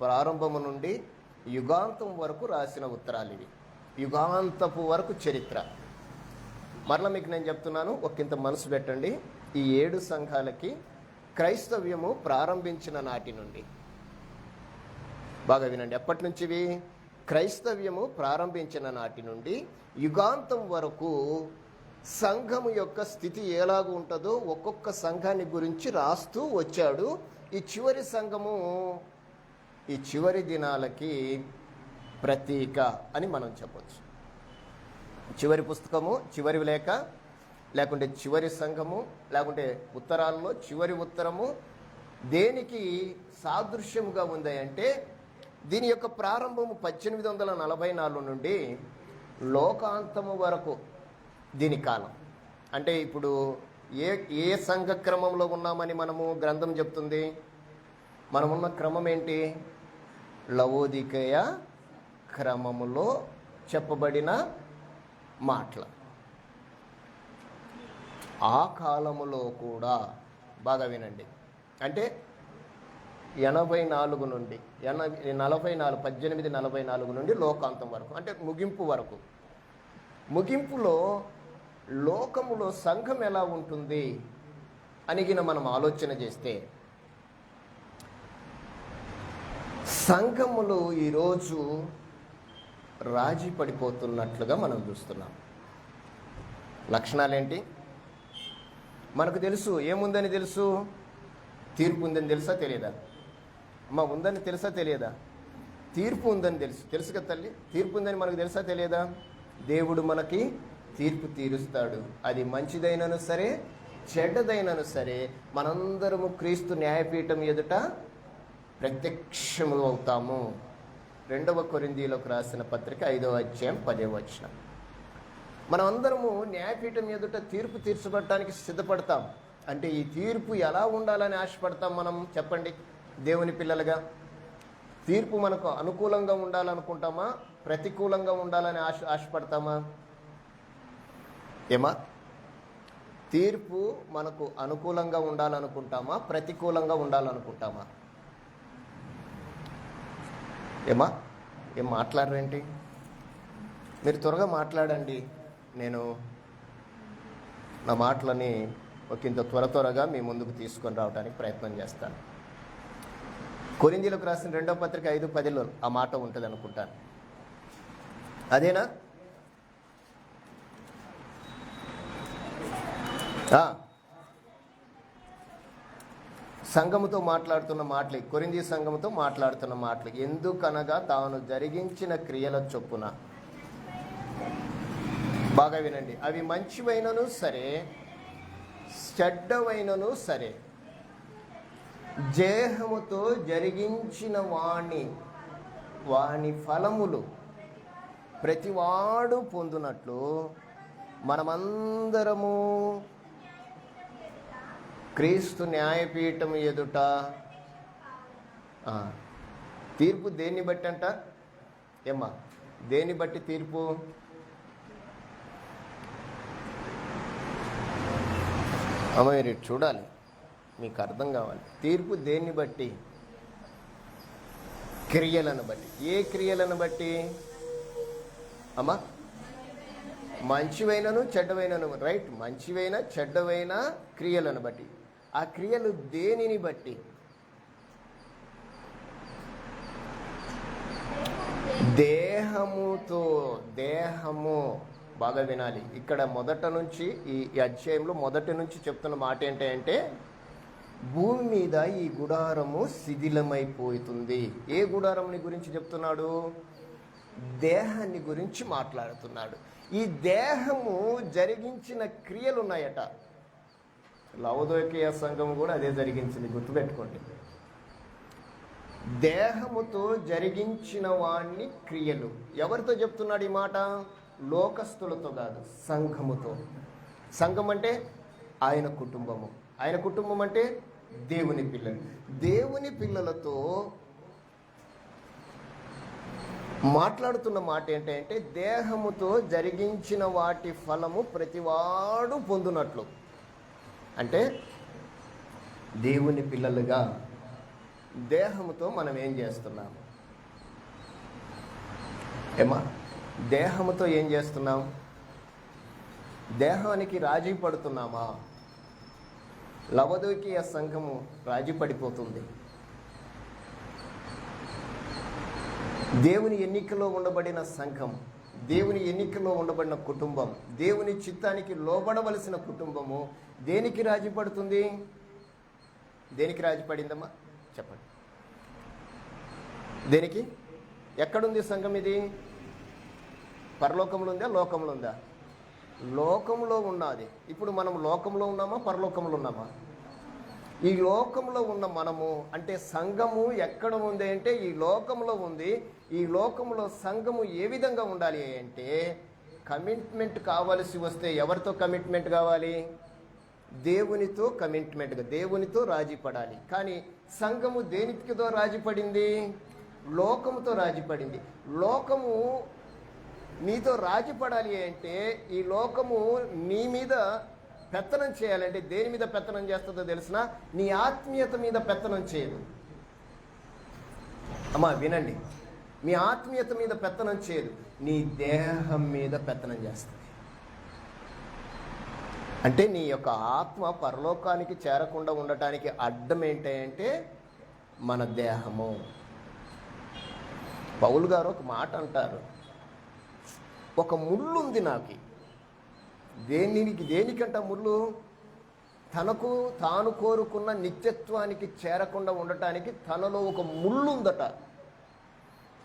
ప్రారంభము నుండి యుగాంతం వరకు రాసిన ఉత్తరాలు ఇవి. యుగాంతపు వరకు చరిత్ర. మరలా మీకు నేను చెప్తున్నాను, ఒకంత మనసు పెట్టండి. ఈ 7 సంఘాలకి క్రైస్తవ్యము ప్రారంభించిన నాటి నుండి, బాగా వినండి, ఎప్పటి నుంచి ఇవి? క్రైస్తవ్యము ప్రారంభించిన నాటి నుండి యుగాంతం వరకు సంఘము యొక్క స్థితి ఎలాగూ ఉంటుందో ఒక్కొక్క సంఘాన్ని గురించి రాస్తూ వచ్చాడు. ఈ చివరి సంఘము ఈ చివరి దినాలకి ప్రతీక అని మనం చెప్పచ్చు. చివరి పుస్తకము, చివరి లేఖ, లేకుంటే చివరి సంఘము, లేకుంటే ఉత్తరాల్లో చివరి ఉత్తరము దేనికి సాదృశ్యముగా ఉంది అంటే, దీని యొక్క ప్రారంభము 1844 నుండి లోకాంతము వరకు దీని కాలం. అంటే ఇప్పుడు ఏ సంఘ క్రమంలో ఉన్నామని మనము గ్రంథం చెప్తుంది? మనమున్న క్రమం ఏంటి? లవోదికయ క్రమములో చెప్పబడిన మాటలు. ఆ కాలములో కూడా, బాగా వినండి, అంటే 84 నుండి 1844 నుండి లోకాంతం వరకు, అంటే ముగింపు వరకు. ముగింపులో లోకములో సంఘం ఎలా ఉంటుంది అనిగిన మనం ఆలోచన చేస్తే, సంఘములు ఈరోజు రాజీ పడిపోతున్నట్లుగా మనం చూస్తున్నాం. లక్షణాలేంటి? మనకు తెలుసు, ఏముందని తెలుసు? తీర్పు ఉందని తెలుసా తెలియదా? అమ్మ, ఉందని తెలుసా తెలియదా? తీర్పు ఉందని తెలుసు కదా తల్లి. తీర్పు ఉందని మనకు తెలుసా తెలియదా? దేవుడు మనకి తీర్పు తీరుస్తాడు. అది మంచిదైనను సరే, చెడ్డదైనను సరే, మనందరము క్రీస్తు న్యాయపీఠం ఎదుట ప్రత్యక్షములు అవుతాము. 2వ కొరింథీయులకు రాసిన పత్రిక 5వ అధ్యాయం 10వ వచనం. మనం అందరము న్యాయపీఠం ఎదుట తీర్పు తీర్చబడటానికి సిద్ధపడతాం. అంటే ఈ తీర్పు ఎలా ఉండాలని ఆశపడతాం మనం? చెప్పండి. దేవుని పిల్లలుగా తీర్పు మనకు అనుకూలంగా ఉండాలనుకుంటామా? ప్రతికూలంగా ఉండాలని ఆశపడతామా? ఏమా? తీర్పు మనకు అనుకూలంగా ఉండాలనుకుంటామా? ప్రతికూలంగా ఉండాలనుకుంటామా? ఏమా? ఏం మాట్లాడరేంటి? మీరు త్వరగా మాట్లాడండి. నేను నా మాటలని ఒకంత త్వరగా మీ ముందుకు తీసుకొని రావడానికి ప్రయత్నం చేస్తాను. కొరింథీయులకు రాసిన 2వ పత్రిక 5:10లో ఆ మాట ఉంటుంది అనుకుంటాను. అదేనా? సంఘముతో మాట్లాడుతున్న మాటలు, కొరింథీ సంఘముతో మాట్లాడుతున్న మాటలు. ఎందుకనగా తాను జరిగించిన క్రియల చొప్పున, బాగా వినండి. అవి మంచివైనను సరే, చెడ్డవైనను సరే, దేహముతో జరిగించిన వాని ఫలములు ప్రతివాడు పొందునట్లు మనమందరము క్రీస్తు న్యాయపీఠం ఎదుట తీర్పు దేన్ని బట్టి అంట? ఏమ్మా, దేన్ని బట్టి తీర్పు? అమ్మ మీరు చూడాలి, మీకు అర్థం కావాలి. తీర్పు దేన్ని బట్టి? క్రియలను బట్టి. ఏ క్రియలను బట్టి అమ్మా? మంచివైనను చెడ్డవైనను, రైట్. మంచివైన చెడ్డవైన క్రియలను బట్టి. ఆ క్రియలు దేనిని బట్టి? దేహముతో. దేహము బాగా వినాలి. ఇక్కడ మొదట నుంచి ఈ అధ్యాయంలో మొదటి నుంచి చెప్తున్న మాట ఏంటంటే, భూమి మీద ఈ గుడారము శిథిలమైపోతుంది. ఏ గుడారంని గురించి చెప్తున్నాడు? దేహాన్ని గురించి మాట్లాడుతున్నాడు. ఈ దేహము జరిగించిన క్రియలు ఉన్నాయట. లవోదికీయ సంఘం కూడా అదే జరిగించింది, గుర్తుపెట్టుకోండి. దేహముతో జరిగించిన వాణ్ణి క్రియలు. ఎవరితో చెప్తున్నాడు ఈ మాట? లోకస్తులతో కాదు, సంఘముతో. సంఘం అంటే ఆయన కుటుంబము. ఆయన కుటుంబం అంటే దేవుని పిల్లలు. దేవుని పిల్లలతో మాట్లాడుతున్న మాట ఏంటంటే, దేహముతో జరిగించిన వాటి ఫలము ప్రతివాడు పొందునట్లు. అంటే దేవుని పిల్లలుగా దేహముతో మనం ఏం చేస్తున్నాము? ఏమా, దేహముతో ఏం చేస్తున్నాం? దేహానికి రాజీ పడుతున్నామా? లవోదికీయ సంఘము రాజీ పడిపోతుంది. దేవుని ఎన్నికలో ఉండబడిన సంఘం, దేవుని ఎన్నికలో ఉండబడిన కుటుంబం, దేవుని చిత్తానికి లోబడవలసిన కుటుంబము దేనికి రాజీ పడుతుంది? దేనికి రాజీ పడిందమ్మా? చెప్పండి. దేనికి? ఎక్కడుంది సంఘం ఇది? పరలోకంలో ఉందా, లోకంలో ఉందా? లోకంలో ఉన్నది. ఇప్పుడు మనం లోకంలో ఉన్నామా, పరలోకంలో ఉన్నామా? ఈ లోకంలో ఉన్న మనము అంటే సంఘము ఎక్కడ ఉంది అంటే ఈ లోకంలో ఉంది. ఈ లోకంలో సంఘము ఏ విధంగా ఉండాలి అంటే, కమిట్మెంట్ కావాల్సి వస్తే ఎవరితో కమిట్మెంట్ కావాలి? దేవునితో కమిట్మెంట్గా, దేవునితో రాజీ పడాలి. కానీ సంఘము దేనితో రాజీ పడింది? లోకముతో రాజీ పడింది. లోకము నీతో రాజీ పడాలి అంటే, ఈ లోకము నీ మీద పెత్తనం చేయాలంటే దేని మీద పెత్తనం చేస్తుందో తెలిసినా? నీ ఆత్మీయత మీద పెత్తనం చేయదు. అమ్మా వినండి, మీ ఆత్మీయత మీద పెత్తనం చేయదు, నీ దేహం మీద పెత్తనం చేస్తుంది. అంటే నీ యొక్క ఆత్మ పరలోకానికి చేరకుండా ఉండటానికి అడ్డం ఏంటంటే మన దేహము. పౌలు గారు ఒక మాట అంటారు, ఒక ముళ్ళు ఉంది నాకు. దేనికంట ముళ్ళు? తనకు తాను కోరుకున్న నిత్యత్వానికి చేరకుండా ఉండటానికి తనలో ఒక ముళ్ళు ఉందట.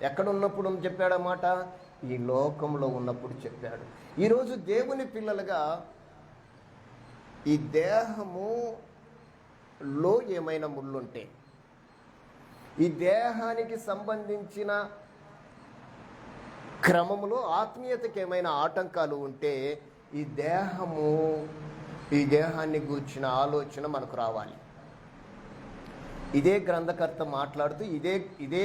ఎక్కడున్నప్పుడు చెప్పాడన్నమాట? ఈ లోకంలో ఉన్నప్పుడు చెప్పాడు. ఈరోజు దేవుని పిల్లలుగా ఈ దేహములో ఏమైనా ముళ్ళుంటే, ఈ దేహానికి సంబంధించిన క్రమములో ఆత్మీయతకి ఏమైనా ఆటంకాలు ఉంటే, ఈ దేహాన్ని గూర్చిన ఆలోచన మనకు రావాలి. ఇదే గ్రంథకర్త మాట్లాడుతూ ఇదే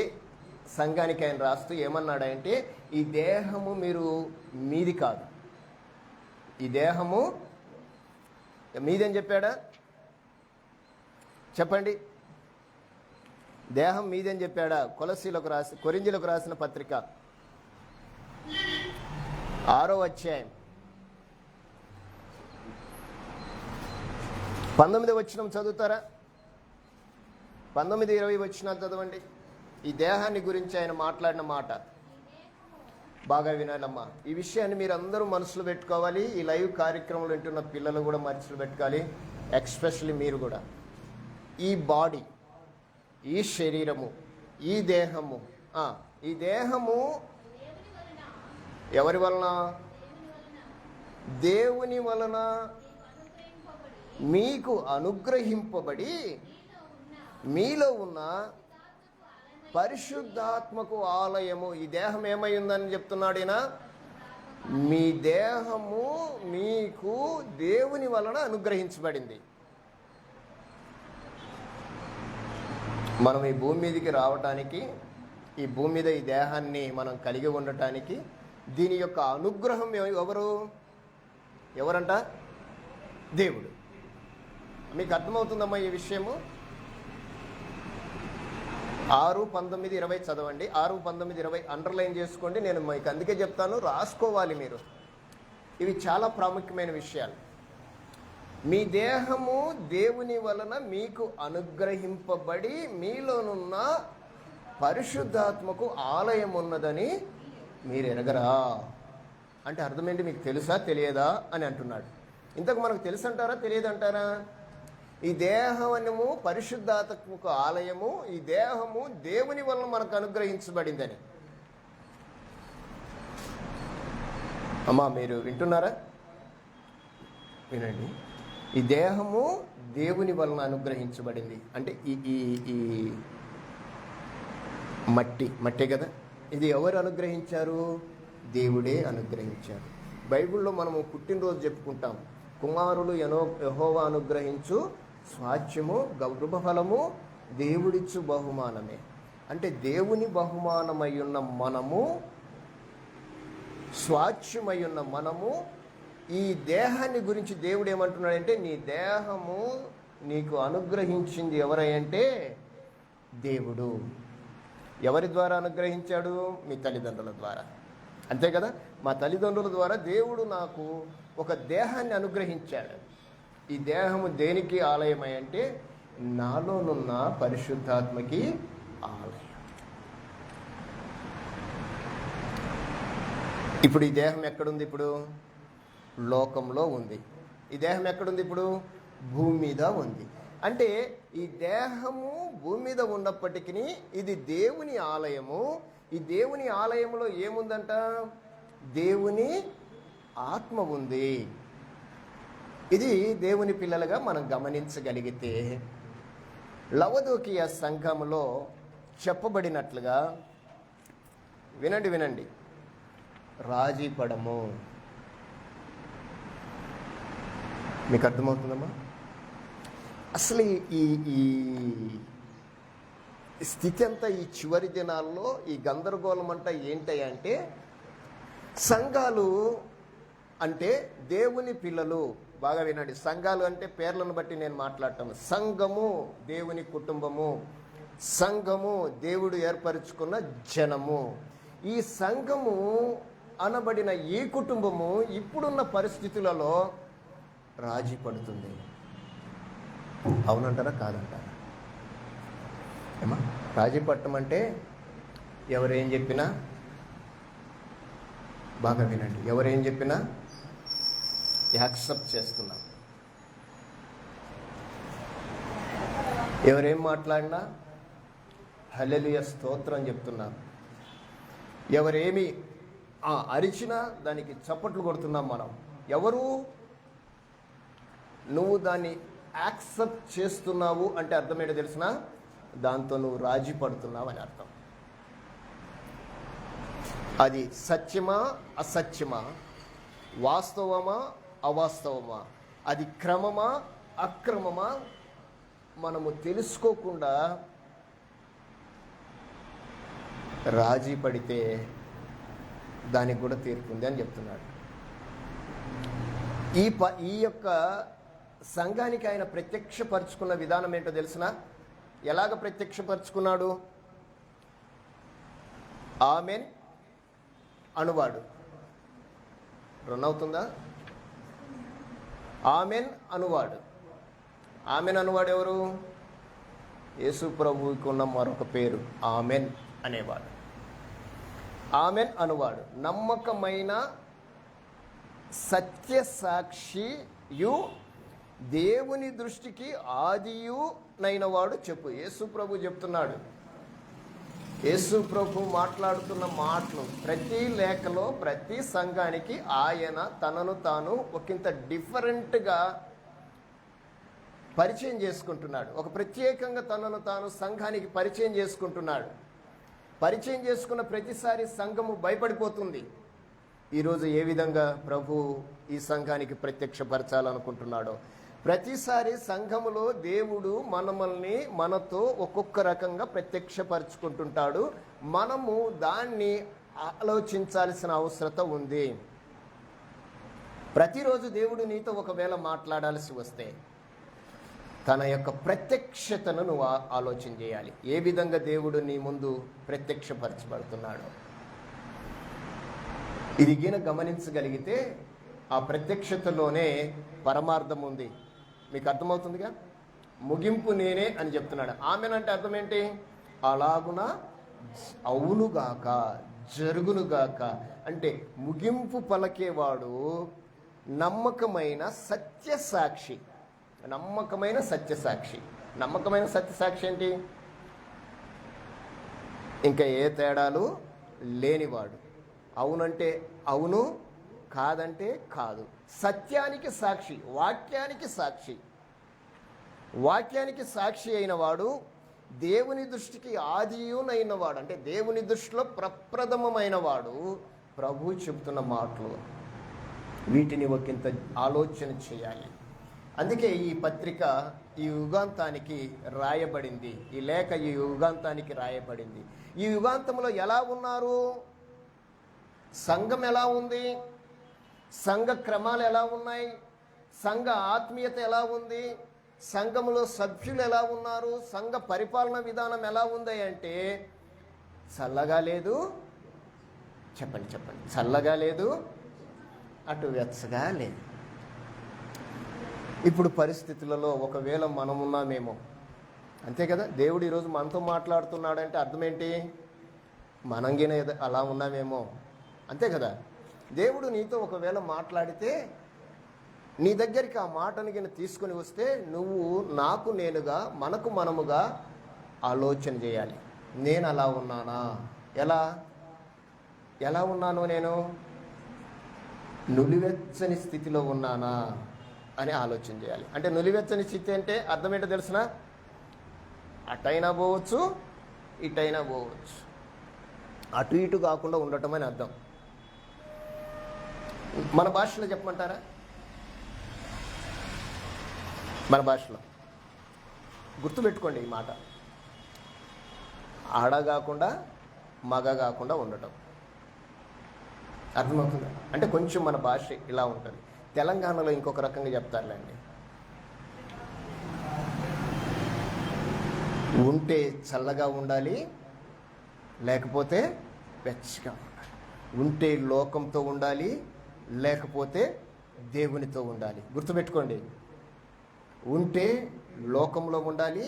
సంఘానికి ఆయన రాస్తూ ఏమన్నాడంటే, ఈ దేహము మీది కాదు. ఈ దేహము మీదని చెప్పాడా? చెప్పండి, దేహం మీదని చెప్పాడా? కొరింథీయులకు రాసిన పత్రిక 6వ అధ్యాయం 19వ వచనం చదువుతారా? 19-20 వచనాలు చదవండి. ఈ దేహాన్ని గురించి ఆయన మాట్లాడిన మాట బాగా వినాలమ్మా. ఈ విషయాన్ని మీరు అందరూ మనసులో పెట్టుకోవాలి. ఈ లైవ్ కార్యక్రమంలో వింటున్న పిల్లలు కూడా మనసులో పెట్టుకోవాలి. ఎక్స్పెషల్లీ మీరు కూడా. ఈ బాడీ, ఈ శరీరము, ఈ దేహము ఎవరి వలన? దేవుని వలన మీకు అనుగ్రహింపబడి మీలో ఉన్న పరిశుద్ధాత్మకు ఆలయము. ఈ దేహం ఏమై ఉందని చెప్తున్నాడు ఈయన? మీ దేహము మీకు దేవుని వలన అనుగ్రహించబడింది. మనం ఈ భూమి మీదకి రావటానికి, ఈ భూమి మీద ఈ దేహాన్ని మనం కలిగి ఉండటానికి దీని యొక్క అనుగ్రహం ఎవరంట? దేవుడు. మీకు అర్థమవుతుందమ్మా ఈ విషయము? 6:19-20 చదవండి. 6:19-20 అండర్లైన్ చేసుకోండి. నేను మీకు అందుకే చెప్తాను, రాసుకోవాలి మీరు. ఇవి చాలా ప్రాముఖ్యమైన విషయాలు. మీ దేహము దేవుని వలన మీకు అనుగ్రహింపబడి మీలోనున్న పరిశుద్ధాత్మకు ఆలయం ఉన్నదని మీరు ఎరగరా అంటే అర్థమేంటి? మీకు తెలుసా తెలియదా అని అంటున్నాడు. ఇంతకు మనకు తెలుసు అంటారా తెలియదంటారా? ఈ దేహము పరిశుద్ధాత్మకు ఆలయము, ఈ దేహము దేవుని వలన మనకు అనుగ్రహించబడిందని. అమ్మా మీరు వింటున్నారా? వినండి. ఈ దేహము దేవుని వలన అనుగ్రహించబడింది అంటే ఈ మట్టి కదా, ఇది ఎవరు అనుగ్రహించారు? దేవుడే అనుగ్రహించారు. బైబిల్లో మనము పుట్టినరోజు చెప్పుకుంటాం. కుమారులు యెహోవా అనుగ్రహించు స్వాస్థ్యము గృహఫలము దేవుడిచ్చు బహుమానమే. అంటే దేవుని బహుమానమై ఉన్న మనము, స్వాస్థ్యమై ఉన్న మనము, ఈ దేహాన్ని గురించి దేవుడు ఏమంటున్నాడంటే, నీ దేహము నీకు అనుగ్రహించింది ఎవరంటే దేవుడు. ఎవరి ద్వారా అనుగ్రహించాడు? మీ తల్లిదండ్రుల ద్వారా. అంతే కదా? మా తల్లిదండ్రుల ద్వారా దేవుడు నాకు ఒక దేహాన్ని అనుగ్రహించాడు. ఈ దేహము దేనికి ఆలయమై అంటే నాలోనున్న పరిశుద్ధాత్మకి ఆలయం. ఇప్పుడు ఈ దేహం ఎక్కడుంది? ఇప్పుడు లోకంలో ఉంది. ఈ దేహం ఎక్కడుంది? ఇప్పుడు భూమి మీద ఉంది. అంటే ఈ దేహము భూమి మీద ఉన్నప్పటికీ ఇది దేవుని ఆలయము. ఈ దేవుని ఆలయంలో ఏముందంట? దేవుని ఆత్మ ఉంది. ఇది దేవుని పిల్లలుగా మనం గమనించగలిగితే లవదోకియ సంఘములో చెప్పబడినట్లుగా వినండి, రాజీ పడము. మీకు అర్థమవుతుందమ్మా? అసలు ఈ స్థితి అంతా, ఈ చివరి దినాల్లో ఈ గందరగోళం అంతా ఏంటంటే, సంఘాలు అంటే దేవుని పిల్లలు. బాగా వినండి, సంఘాలు అంటే పేర్లను బట్టి నేను మాట్లాడతాను. సంఘము దేవుని కుటుంబము, సంఘము దేవుడు ఏర్పరచుకున్న జనము. ఈ సంఘము అనబడిన ఈ కుటుంబము ఇప్పుడున్న పరిస్థితులలో రాజీ పడుతుంది. అవునంటారా కాదంటారా? ఏమా రాజీ పట్టం అంటే ఎవరేం చెప్పినా, బాగా వినండి, ఎవరేం చెప్పినా యాక్సెప్ట్ చేస్తున్నాం. ఎవరేం మాట్లాడినా హల్లెలూయా స్తోత్రం చెప్తున్నాం. ఎవరేమి అరిచినా దానికి చప్పట్లు కొడుతున్నాం మనం. ఎవరు? నువ్వు దాన్ని యాక్సెప్ట్ చేస్తున్నావు అంటే అర్థమేంటో తెలిసిన? దాంతో నువ్వు రాజీ పడుతున్నావు అని అర్థం. అది సత్యమా అసత్యమా, వాస్తవమా అవాస్తవమా, అది క్రమమా అక్రమమా మనము తెలుసుకోకుండా రాజీ పడితే దానికి కూడా తీర్పుంది అని చెప్తున్నాడు. ఈ యొక్క సంఘానికి ఆయన ప్రత్యక్షపరుచుకున్న విధానం ఏంటో తెలిసిన? ఎలాగ ప్రత్యక్షపరుచుకున్నాడు? ఆమెన్ అనువాడు. రన్ అవుతుందా? ఆమెన్ అనువాడు. ఆమెన్ అనువాడు ఎవరు? యేసు ప్రభువుకి ఉన్న మరొక పేరు ఆమెన్ అనేవాడు. ఆమెన్ అనువాడు నమ్మకమైన సత్య సాక్షియు దేవుని దృష్టికి ఆదియు నైనవాడు చెప్పు. యేసు ప్రభు చెప్తున్నాడు, యేసు ప్రభు మాట్లాడుతున్న మాటలు ప్రతి లేఖలో ప్రతి సంఘానికి ఆయన తనను తాను ఒకంత డిఫరెంట్గా పరిచయం చేసుకుంటున్నాడు. ఒక ప్రత్యేకంగా తనను తాను సంఘానికి పరిచయం చేసుకుంటున్నాడు. పరిచయం చేసుకున్న ప్రతిసారి సంఘము భయపడిపోతుంది. ఈరోజు ఏ విధంగా ప్రభు ఈ సంఘానికి ప్రత్యక్షపరచాలనుకుంటున్నాడో, ప్రతిసారి సంఘములో దేవుడు మనతో ఒక్కొక్క రకంగా ప్రత్యక్షపరచుకుంటుంటాడు. మనము దాన్ని ఆలోచించాల్సిన అవసరత ఉంది. ప్రతిరోజు దేవుడు నీతో ఒకవేళ మాట్లాడాల్సి వస్తే తన యొక్క ప్రత్యక్షతను నువ్వు ఆలోచన చేయాలి. ఏ విధంగా దేవుడు నీ ముందు ప్రత్యక్షపరచబడుతున్నాడు ఇది గిన గమనించగలిగితే ఆ ప్రత్యక్షతలోనే పరమార్థం ఉంది. మీకు అర్థమవుతుందిగా. ముగింపు నేనే అని చెప్తున్నాడు. ఆమెనంటే అర్థం ఏంటి? అలాగున అవునుగాక, జరుగునుగాక. అంటే ముగింపు పలకేవాడు నమ్మకమైన సత్యసాక్షి. నమ్మకమైన సత్యసాక్షి. నమ్మకమైన సత్యసాక్షి ఏంటి? ఇంకా ఏ తేడాలు లేనివాడు. అవునంటే అవును, కాదంటే కాదు. సత్యానికి సాక్షి, వాక్యానికి సాక్షి. వాక్యానికి సాక్షి అయిన వాడు దేవుని దృష్టికి ఆదియునైన వాడు. అంటే దేవుని దృష్టిలో ప్రప్రథమమైన వాడు. ప్రభు చెబుతున్న మాటలు వీటిని ఒకంత ఆలోచన చేయాలి. అందుకే ఈ పత్రిక ఈ యుగాంతానికి రాయబడింది. ఈ లేఖ ఈ యుగాంతానికి రాయబడింది. ఈ యుగాంతంలో ఎలా ఉన్నారు? సంఘం ఎలా ఉంది? సంఘ క్రమాలు ఎలా ఉన్నాయి? సంఘ ఆత్మీయత ఎలా ఉంది? సంఘములో సభ్యులు ఎలా ఉన్నారు? సంఘ పరిపాలన విధానం ఎలా ఉంది అంటే చల్లగా లేదు. చెప్పండి. చల్లగా లేదు, అటు వెచ్చగా లేదు. ఇప్పుడు పరిస్థితులలో ఒకవేళ మనమున్నామేమో, అంతే కదా. దేవుడు ఈరోజు మనతో మాట్లాడుతున్నాడంటే అర్థం ఏంటి? మనంగిన అలా ఉన్నామేమో, అంతే కదా. దేవుడు నీతో ఒకవేళ మాట్లాడితే నీ దగ్గరికి ఆ మాటను గిన తీసుకుని వస్తే నువ్వు నాకు నేనుగా, మనకు మనముగా ఆలోచన చేయాలి. నేను అలా ఉన్నానా? ఎలా ఉన్నాను? నేను నులివెచ్చని స్థితిలో ఉన్నానా అని ఆలోచన చేయాలి. అంటే నులివెచ్చని స్థితి అంటే అర్థం ఏంటో తెలిసిన? అటైనా పోవచ్చు, ఇటైనా పోవచ్చు. అటు ఇటు కాకుండా ఉండటం అని అర్థం. మన భాషలో చెప్పమంటారా? మన భాషలో గుర్తుపెట్టుకోండి ఈ మాట. ఆడ కాకుండా మగ కాకుండా ఉండటం. అర్థమవుతుందా? అంటే కొంచెం మన భాష ఇలా ఉంటుంది. తెలంగాణలో ఇంకొక రకంగా చెప్తారులేండి. ఉంటే చల్లగా ఉండాలి, లేకపోతే వెచ్చగా ఉండాలి. ఉంటే లోకంతో ఉండాలి, లేకపోతే దేవునితో ఉండాలి. గుర్తుపెట్టుకోండి. ఉంటే లోకంలో ఉండాలి,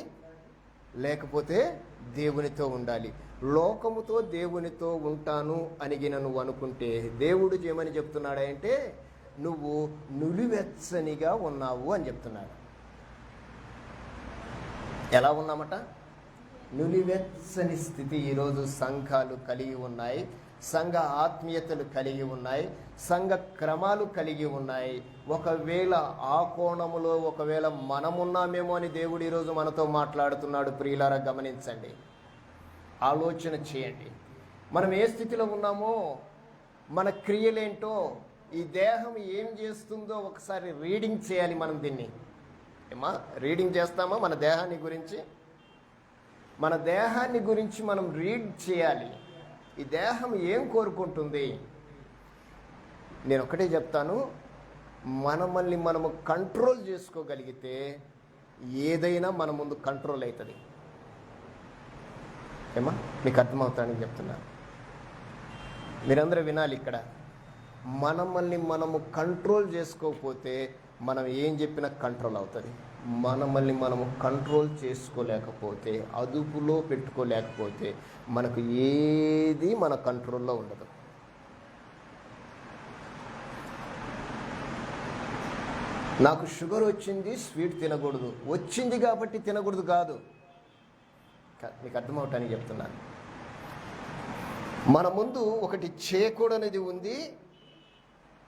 లేకపోతే దేవునితో ఉండాలి. లోకముతో దేవునితో ఉంటాను అనిగిన నువ్వు అనుకుంటే దేవుడు ఏమని చెప్తున్నాడంటే నువ్వు నులివెచ్చనిగా ఉన్నావు అని చెప్తున్నాడు. ఎలా ఉన్నామట? నులివెచ్చని స్థితి ఈరోజు సంఘాలు కలిగి ఉన్నాయి. సంఘ ఆత్మీయతలు కలిగి ఉన్నాయి. సంఘ క్రమాలు కలిగి ఉన్నాయి. ఒకవేళ ఆ కోణములో ఒకవేళ మనమున్నామేమో అని దేవుడు ఈరోజు మనతో మాట్లాడుతున్నాడు. ప్రియులారా, గమనించండి, ఆలోచన చేయండి. మనం ఏ స్థితిలో ఉన్నామో, మన క్రియలేంటో, ఈ దేహం ఏం చేస్తుందో ఒకసారి రీడింగ్ చేయాలి. మనం దీన్ని రీడింగ్ చేస్తామా? మన దేహాన్ని గురించి మనం రీడ్ చేయాలి. ఈ దేహం ఏం కోరుకుంటుంది? నేను ఒకటే చెప్తాను, మనల్ని మనము కంట్రోల్ చేసుకోగలిగితే ఏదైనా మన ముందు కంట్రోల్ అవుతుంది. మీకు అర్థమవుతానని చెప్తున్నాను. మీరందరూ వినాలి. ఇక్కడ మనల్ని మనము కంట్రోల్ చేసుకోకపోతే మనం ఏం చెప్పినా కంట్రోల్ అవుతుంది. మనల్ని మనము కంట్రోల్ చేసుకోలేకపోతే, అదుపులో పెట్టుకోలేకపోతే మనకు ఏది మన కంట్రోల్లో ఉండదు. నాకు షుగర్ వచ్చింది, స్వీట్ తినకూడదు. వచ్చింది కాబట్టి తినకూడదు కాదు. మీకు అర్థమవటానికి చెప్తున్నాను. మన ముందు ఒకటి చేయకూడనిది ఉంది,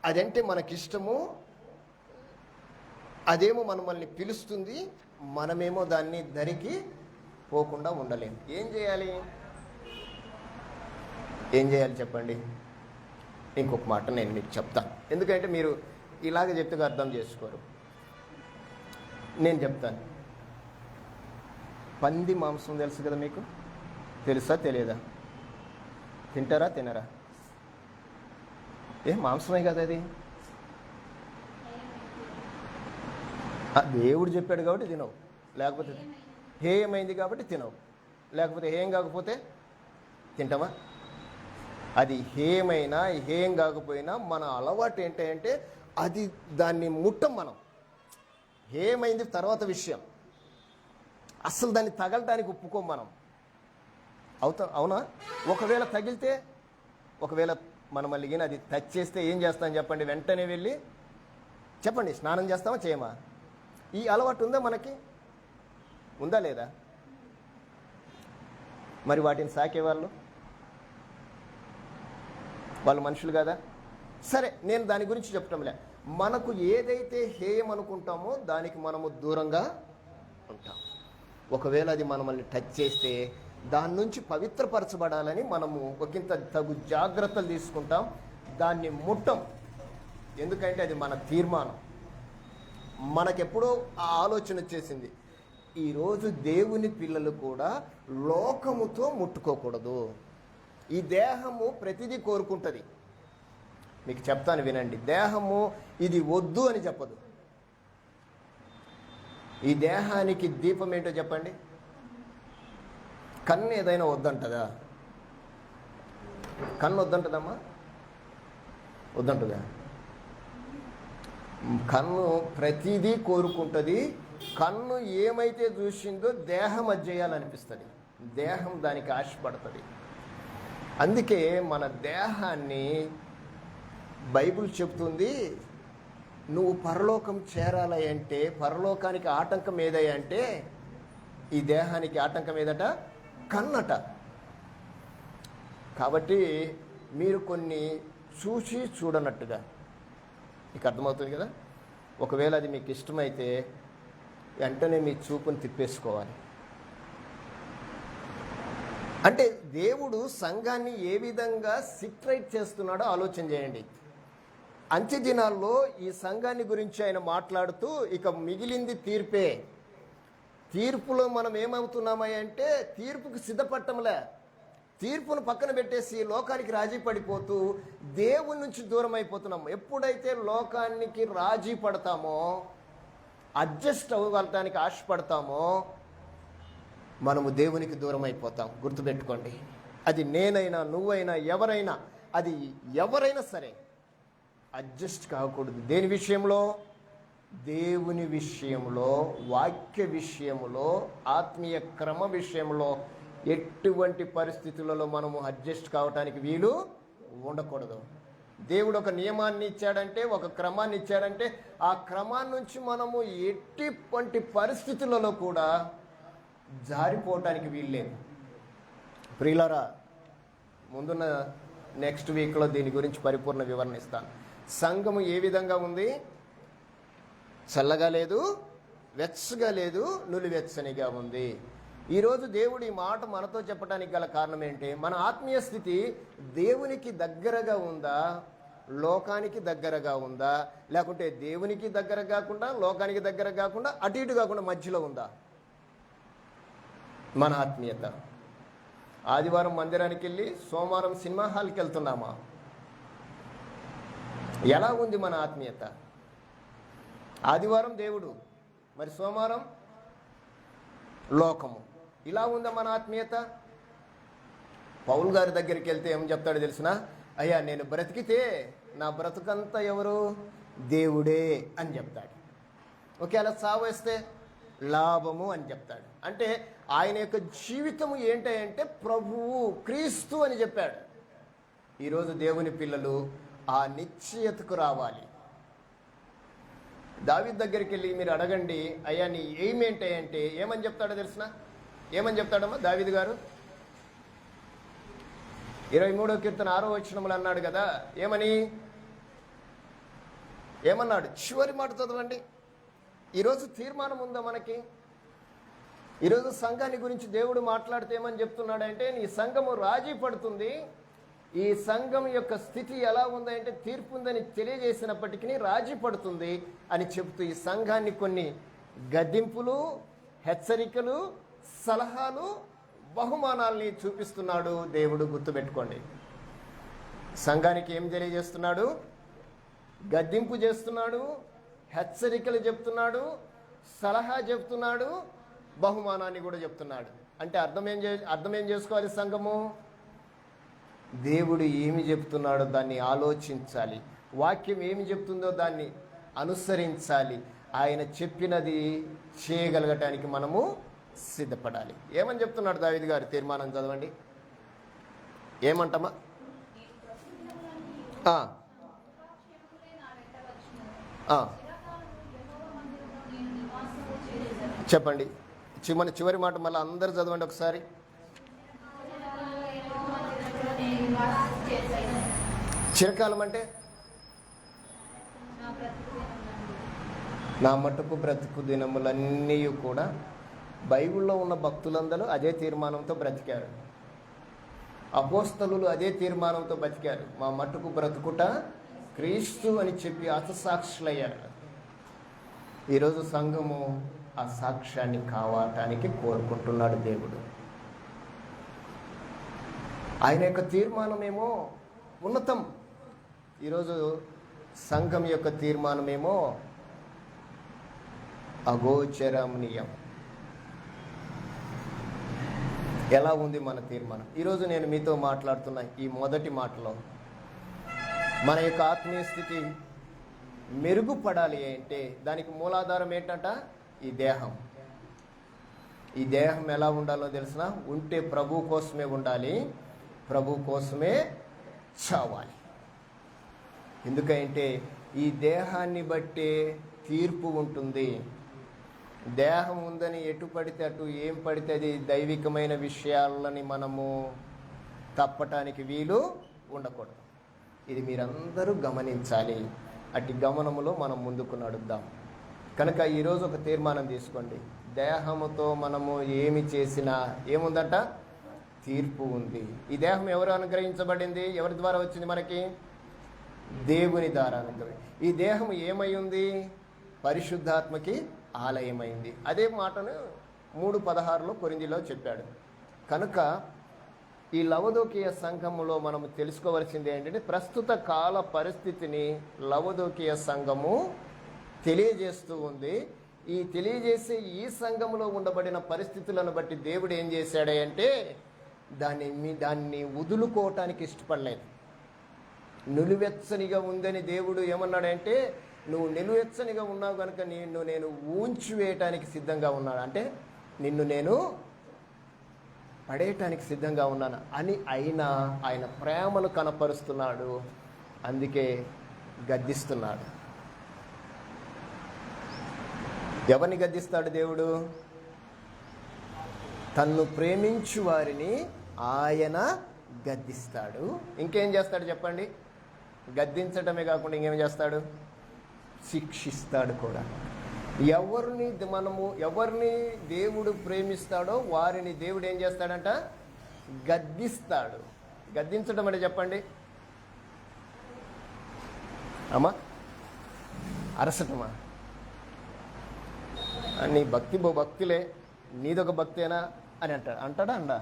అదంటే మనకిష్టము, అదేమో మనల్ని పిలుస్తుంది, మనమేమో దాన్ని దరికి పోకుండా ఉండలేము. ఏం చేయాలి చెప్పండి? ఇంకొక మాట నేను మీకు చెప్తాను, ఎందుకంటే మీరు ఇలాగ చెప్తే అర్థం చేసుకోరు. నేను చెప్తాను. పంది మాంసం తెలుసు కదా మీకు? తెలుసా తెలియదా? తింటారా తినరా? మాంసమే కదా అది. దేవుడు చెప్పాడు కాబట్టి తినవు, లేకపోతే హేయమైంది కాబట్టి తినవు, లేకపోతే హేయం కాకపోతే తింటామా? అది హేయమైనా హేయం కాకపోయినా మన అలవాటు ఏంటంటే అది దాన్ని ముట్టం మనం. హేయమైంది తర్వాత విషయం, అసలు దాన్ని తగలటానికి ఒప్పుకోం మనం. అవునా? ఒకవేళ తగిలితే, ఒకవేళ మనం మళ్ళీ అది టచ్ చేస్తే ఏం చేస్తాం చెప్పండి? వెంటనే వెళ్ళి చెప్పండి, స్నానం చేస్తామా చేయమా? ఈ అలవాటు ఉందా మనకి? ఉందా లేదా? మరి వాటిని సాకేవాళ్ళు వాళ్ళు మనుషులు కదా? సరే, నేను దాని గురించి చెప్పటంలే. మనకు ఏదైతే హేయం అనుకుంటామో దానికి మనము దూరంగా ఉంటాం. ఒకవేళ అది మనల్ని టచ్ చేస్తే దాని నుంచి పవిత్రపరచబడాలని మనము ఒకంత తగు జాగ్రత్తలు తీసుకుంటాం, దాన్ని ముట్టం. ఎందుకంటే అది మన తీర్మానం. మనకెప్పుడో ఆ ఆలోచన వచ్చేసింది, ఈరోజు దేవుని పిల్లలు కూడా లోకముతో ముట్టుకోకూడదు. ఈ దేహము ప్రతిదీ కోరుకుంటుంది. మీకు చెప్తాను వినండి, దేహము ఇది వద్దు అని చెప్పదు. ఈ దేహానికి దీపం ఏంటో చెప్పండి? కన్ను ఏదైనా వద్దంటదా? కన్ను వద్దంటదమ్మా? వద్దంటదా? కన్ను ప్రతిదీ కోరుకుంటుంది. కన్ను ఏమైతే చూసిందో దేహం అది చేయాలనిపిస్తుంది, దేహం దానికి ఆశపడుతుంది. అందుకే మన దేహాన్ని బైబిల్ చెప్తుంది, నువ్వు పరలోకం చేరాలి అంటే పరలోకానికి ఆటంకం ఏదంటే ఈ దేహానికి ఆటంకం ఏదట? కన్నట. కాబట్టి మీరు కొన్ని చూసి చూడనట్టుగా, మీకు అర్థమవుతుంది కదా? ఒకవేళ అది మీకు ఇష్టమైతే వెంటనే మీ చూపుని తిప్పేసుకోవాలి. అంటే దేవుడు సంఘాన్ని ఏ విధంగా సిట్రైట్ చేస్తున్నాడో ఆలోచన చేయండి. అంత్య దినాల్లో ఈ సంఘాన్ని గురించి ఆయన మాట్లాడుతూ ఇక మిగిలింది తీర్పే. తీర్పులో మనం ఏమవుతున్నామంటే తీర్పుకు సిద్ధపడటంలే, తీర్పును పక్కన పెట్టేసి లోకానికి రాజీ పడిపోతూ దేవుని నుంచి దూరం అయిపోతున్నాము. ఎప్పుడైతే లోకానికి రాజీ పడతామో, అడ్జస్ట్ అవ్వగలటానికి ఆశపడతామో, మనము దేవునికి దూరం అయిపోతాం. గుర్తుపెట్టుకోండి, అది నేనైనా నువ్వైనా ఎవరైనా, అది ఎవరైనా సరే అడ్జస్ట్ కాకూడదు. దేని విషయంలో? దేవుని విషయంలో, వాక్య విషయంలో, ఆత్మీయ క్రమ విషయంలో ఎటువంటి పరిస్థితులలో మనము అడ్జస్ట్ కావటానికి వీలు ఉండకూడదు. దేవుడు ఒక నియమాన్ని ఇచ్చాడంటే, ఒక క్రమాన్ని ఇచ్చాడంటే ఆ క్రమాన్ని నుంచి మనము ఎటువంటి పరిస్థితులలో కూడా జారిపోవటానికి వీల్లేదు. ప్రియులారా, ముందున్న నెక్స్ట్ వీక్లో దీని గురించి పరిపూర్ణ వివరణ ఇస్తాను. సంఘము ఏ విధంగా ఉంది? చల్లగా లేదు, వెచ్చగా లేదు, నులివెచ్చనిగా ఉంది. ఈరోజు దేవుడు ఈ మాట మనతో చెప్పడానికి గల కారణం ఏంటి? మన ఆత్మీయ స్థితి దేవునికి దగ్గరగా ఉందా, లోకానికి దగ్గరగా ఉందా, లేకుంటే దేవునికి దగ్గర కాకుండా లోకానికి దగ్గర కాకుండా అటు ఇటు కాకుండా మధ్యలో ఉందా మన ఆత్మీయత? ఆదివారం మందిరానికి వెళ్ళి సోమవారం సినిమా హాల్కి వెళ్తున్నామా? ఎలా ఉంది మన ఆత్మీయత? ఆదివారం దేవుడు, మరి సోమవారం లోకము. ఇలా ఉందా మన ఆత్మీయత? పౌలు గారి దగ్గరికి వెళ్తే ఏం చెప్తాడో తెలిసిన? అయ్యా, నేను బ్రతికితే నా బ్రతుకంతా ఎవరు? దేవుడే అని చెప్తాడు. ఒకవేళ సావు వేస్తే లాభము అని చెప్తాడు. అంటే ఆయన యొక్క జీవితము ఏంటంటే ప్రభువు, క్రీస్తు అని చెప్పాడు. ఈరోజు దేవుని పిల్లలు ఆ నిశ్చయతకు రావాలి. దావీదు దగ్గరికి వెళ్ళి మీరు అడగండి, అయ్యా నీ ఎయిమ్ ఏంటంటే ఏమని చెప్తాడో తెలిసిన? ఏమని చెప్తాడమ్మా దావీదు గారు? 23వ కీర్తన 6వ వచనంలో అన్నాడు కదా, ఏమన్నాడు? చివరి మాట చదవండి. ఈరోజు తీర్మానం ఉందా మనకి? ఈరోజు సంఘాన్ని గురించి దేవుడు మాట్లాడితే ఏమని చెప్తున్నాడంటే, నీ సంఘము రాజీ పడుతుంది, ఈ సంఘం యొక్క స్థితి ఎలా ఉందంటే తీర్పు ఉందని తెలియజేసినప్పటికీ రాజీ పడుతుంది అని చెప్తూ ఈ సంఘాన్ని కొన్ని గద్దింపులు, హెచ్చరికలు, సలహాలు, బహుమానాల్ని చూపిస్తున్నాడు దేవుడు. గుర్తుపెట్టుకోండి, సంఘానికి ఏం తెలియజేస్తున్నాడు? గద్దింపు చేస్తున్నాడు, హెచ్చరికలు చెప్తున్నాడు, సలహా చెప్తున్నాడు, బహుమానాన్ని కూడా చెప్తున్నాడు. అంటే అర్థం ఏం చేసుకోవాలి? సంఘము దేవుడు ఏమి చెప్తున్నాడో దాన్ని ఆలోచించాలి, వాక్యం ఏమి చెప్తుందో దాన్ని అనుసరించాలి, ఆయన చెప్పినది చేయగలగటానికి మనము సిద్ధపడాలి. ఏమని చెప్తున్నాడు దావీదు గారు? తీర్మానం చదవండి. ఏమంటామా? చెప్పండి. చివరి మాట మళ్ళీ అందరు చదవండి ఒకసారి. చిరకాలం అంటే నా మట్టుకు బ్రతుకు దినములన్నీ కూడా బైబిల్లో ఉన్న భక్తులందరూ అదే తీర్మానంతో బ్రతికారు. అపోస్తలులు అదే తీర్మానంతో బ్రతికారు. మా మట్టుకు బ్రతుకుట క్రీస్తు అని చెప్పి హతసాక్షులయ్యారు. ఈరోజు సంఘము ఆ సాక్ష్యాన్ని కావటానికి కోరుకుంటున్నాడు దేవుడు. ఆయన యొక్క తీర్మానమేమో ఉన్నతం, ఈరోజు సంఘం యొక్క తీర్మానమేమో అగోచరమనీయం. ఎలా ఉంది మన తీర్మానం? ఈరోజు నేను మీతో మాట్లాడుతున్న ఈ మొదటి మాటలో మన యొక్క ఆత్మీయ స్థితి మెరుగుపడాలి అంటే దానికి మూలాధారం ఏంటంట? ఈ దేహం. ఈ దేహం ఎలా ఉండాలో తెలిసిన? ఉంటే ప్రభు కోసమే ఉండాలి, ప్రభు కోసమే చావాలి. ఎందుకంటే ఈ దేహాన్ని బట్టే తీర్పు ఉంటుంది. దేహం ఉందని ఎటు పడితే అటు, ఏం పడితే అది దైవికమైన విషయాలని మనము తప్పటానికి వీలు ఉండకూడదు. ఇది మీరందరూ గమనించాలి. అట్టి గమనములో మనం ముందుకు నడుద్దాం. కనుక ఈరోజు ఒక తీర్మానం తీసుకోండి. దేహముతో మనము ఏమి చేసినా ఏముందంట? తీర్పు ఉంది. ఈ దేహం ఎవరు అనుగ్రహించబడింది? ఎవరి ద్వారా వచ్చింది మనకి? దేవుని ద్వారా అనుగ్రహించి. ఈ దేహం ఏమై ఉంది? పరిశుద్ధాత్మకి ఆలయమైంది. అదే మాటను 3:16 కొరింథీలో చెప్పాడు. కనుక ఈ లవదోకీయ సంఘములో మనం తెలుసుకోవాల్సింది ఏంటంటే, ప్రస్తుత కాల పరిస్థితిని లవదోకీయ సంఘము తెలియజేస్తూ ఉంది. ఈ తెలియజేసే ఈ సంఘములో ఉండబడిన పరిస్థితులను బట్టి దేవుడు ఏం చేశాడంటే దాన్ని వదులుకోవటానికి ఇష్టపడలేదు. నిలువెచ్చనిగా ఉందని దేవుడు ఏమన్నాడంటే, నువ్వు నిలువెచ్చనిగా ఉన్నావు కనుక నేను ఊంచివేయటానికి సిద్ధంగా ఉన్నాను, అంటే నిన్ను నేను పడేయటానికి సిద్ధంగా ఉన్నాను అని ఆయన ప్రేమను కనపరుస్తున్నాడు. అందుకే గద్దిస్తున్నాడు. ఎవరిని గద్దిస్తాడు దేవుడు? తన్ను ప్రేమించు వారిని ఆయన గద్దిస్తాడు. ఇంకేం చేస్తాడు చెప్పండి? గద్దించటమే కాకుండా ఇంకేం చేస్తాడు? శిక్షిస్తాడు కూడా. ఎవరిని దేవుడు ప్రేమిస్తాడో వారిని దేవుడు ఏం చేస్తాడంట? గద్దిస్తాడు. గద్దించడం అంటే చెప్పండి అమ్మా, అరసటమా? నీ భక్తులే, నీదొక భక్తేనా అని అంటాడా అన్న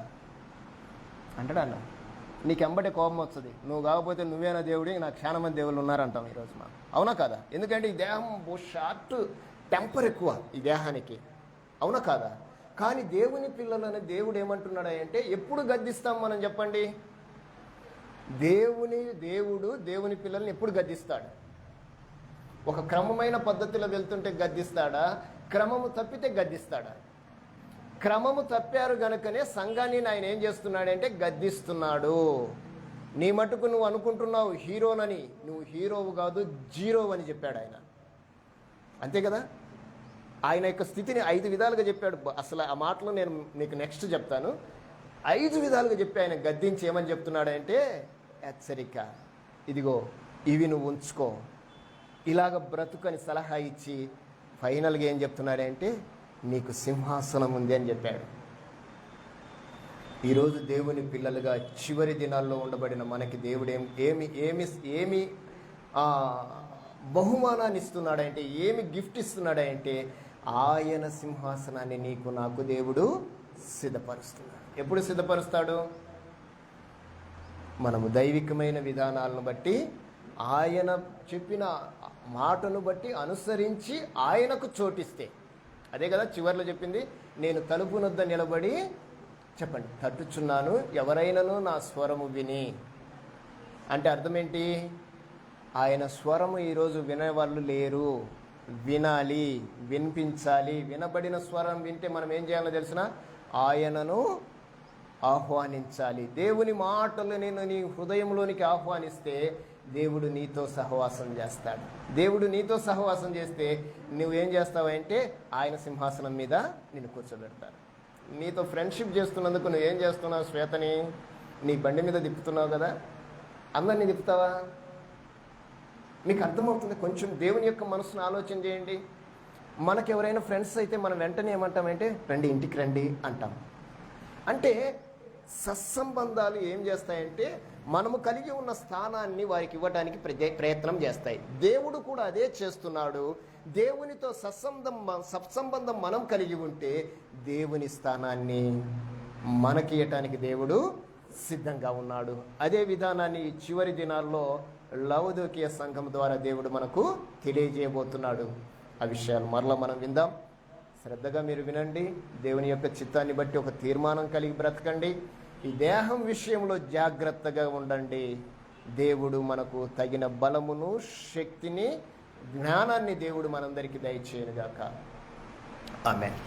నీకు ఎంబటే కోపం వస్తుంది. నువ్వు కాకపోతే నువ్వేనా దేవుడి, నాకు చాలా మంది దేవుళ్ళు ఉన్నారంటాం ఈరోజు మనం. అవునా కాదా? ఎందుకంటే ఈ దేహం షార్ట్ టెంపర్ ఎక్కువ ఈ దేహానికి. అవునా కాదా? కానీ దేవుని పిల్లలని దేవుడు ఏమంటున్నాడంటే, ఎప్పుడు గద్దిస్తాం మనం చెప్పండి? దేవుని పిల్లల్ని ఎప్పుడు గద్దిస్తాడు? ఒక క్రమమైన పద్ధతిలో వెళ్తుంటే గద్దిస్తాడా? క్రమము తప్పితే గద్దిస్తాడా? క్రమము తప్పారు గనుకనే సంఘాన్ని ఆయన ఏం చేస్తున్నాడంటే గద్దిస్తున్నాడు. నీ మటుకు నువ్వు అనుకుంటున్నావు హీరోనని, నువ్వు హీరోవు కాదు, జీరో అని చెప్పాడు ఆయన. అంతే కదా? ఆయన యొక్క స్థితిని 5 విధాలుగా చెప్పాడు. అసలు ఆ మాటలు నేను మీకు నెక్స్ట్ చెప్తాను. 5 విధాలుగా చెప్పి ఆయన గద్దించి ఏమని చెప్తున్నాడంటే, హెచ్చరిక, ఇదిగో ఇవి నువ్వు ఉంచుకో, ఇలాగ బ్రతుకని సలహా ఇచ్చి ఫైనల్గా ఏం చెప్తున్నాడంటే, నీకు సింహాసనం ఉంది అని చెప్పాడు. ఈరోజు దేవుని పిల్లలుగా చివరి దినాల్లో ఉండబడిన మనకి దేవుడు ఏమి బహుమానాన్ని ఇస్తున్నాడంటే, ఏమి గిఫ్ట్ ఇస్తున్నాడంటే, ఆయన సింహాసనాన్ని నీకు నాకు దేవుడు సిద్ధపరుస్తున్నాడు. ఎప్పుడు సిద్ధపరుస్తాడు? మనము దైవికమైన విధానాలను బట్టి, ఆయన చెప్పిన మాటను బట్టి అనుసరించి ఆయనకు చోటిస్తే. అదే కదా చివర్లో చెప్పింది, నేను తలుపు నొద్ద నిలబడి చెప్పండి తట్టుచున్నాను, ఎవరైనాను నా స్వరము విని. అంటే అర్థం ఏంటి? ఆయన స్వరము ఈరోజు వినేవాళ్ళు లేరు. వినాలి, వినిపించాలి. వినబడిన స్వరం వింటే మనం ఏం చేయాలో తెలిసిన, ఆయనను ఆహ్వానించాలి. దేవుని మాటలు నేను నీ హృదయంలోనికి ఆహ్వానిస్తే దేవుడు నీతో సహవాసం చేస్తాడు. దేవుడు నీతో సహవాసం చేస్తే నువ్వేం చేస్తావంటే ఆయన సింహాసనం మీద నిన్ను కూర్చోబెడతాడు. నీతో ఫ్రెండ్షిప్ చేస్తున్నందుకు నువ్వేం చేస్తున్నావు? శ్వేతని నీ బండి మీద తిప్పుతున్నావు కదా, అందరినీ తిప్పుతావా? మీకు అర్థమవుతుంది? కొంచెం దేవుని యొక్క మనసును ఆలోచన చేయండి. మనకెవరైనా ఫ్రెండ్స్ అయితే మనం వెంటనే ఏమంటామంటే, రండి ఇంటికి రండి అంటాం. అంటే సత్సంబంధాలు ఏం చేస్తాయంటే, మనము కలిగి ఉన్న స్థానాన్ని వారికి ఇవ్వడానికి ప్రయత్నం చేస్తాయి. దేవుడు కూడా అదే చేస్తున్నాడు. దేవునితో సత్సంబంధం మనం కలిగి ఉంటే దేవుని స్థానాన్ని మనకి ఇవ్వటానికి దేవుడు సిద్ధంగా ఉన్నాడు. అదే విధానాన్ని చివరి దినాల్లో లవోదికీయ సంఘం ద్వారా దేవుడు మనకు తెలియజేయబోతున్నాడు. ఆ విషయాలు మరలా మనం విందాం. శ్రద్ధగా మీరు వినండి. దేవుని యొక్క చిత్తాన్ని బట్టి ఒక తీర్మానం కలిగి బ్రతకండి. ఈ దేహం విషయంలో జాగ్రత్తగా ఉండండి. దేవుడు మనకు తగిన బలమును, శక్తిని, జ్ఞానాన్ని దేవుడు మనందరికీ దయచేయనుగాక. ఆమేన్.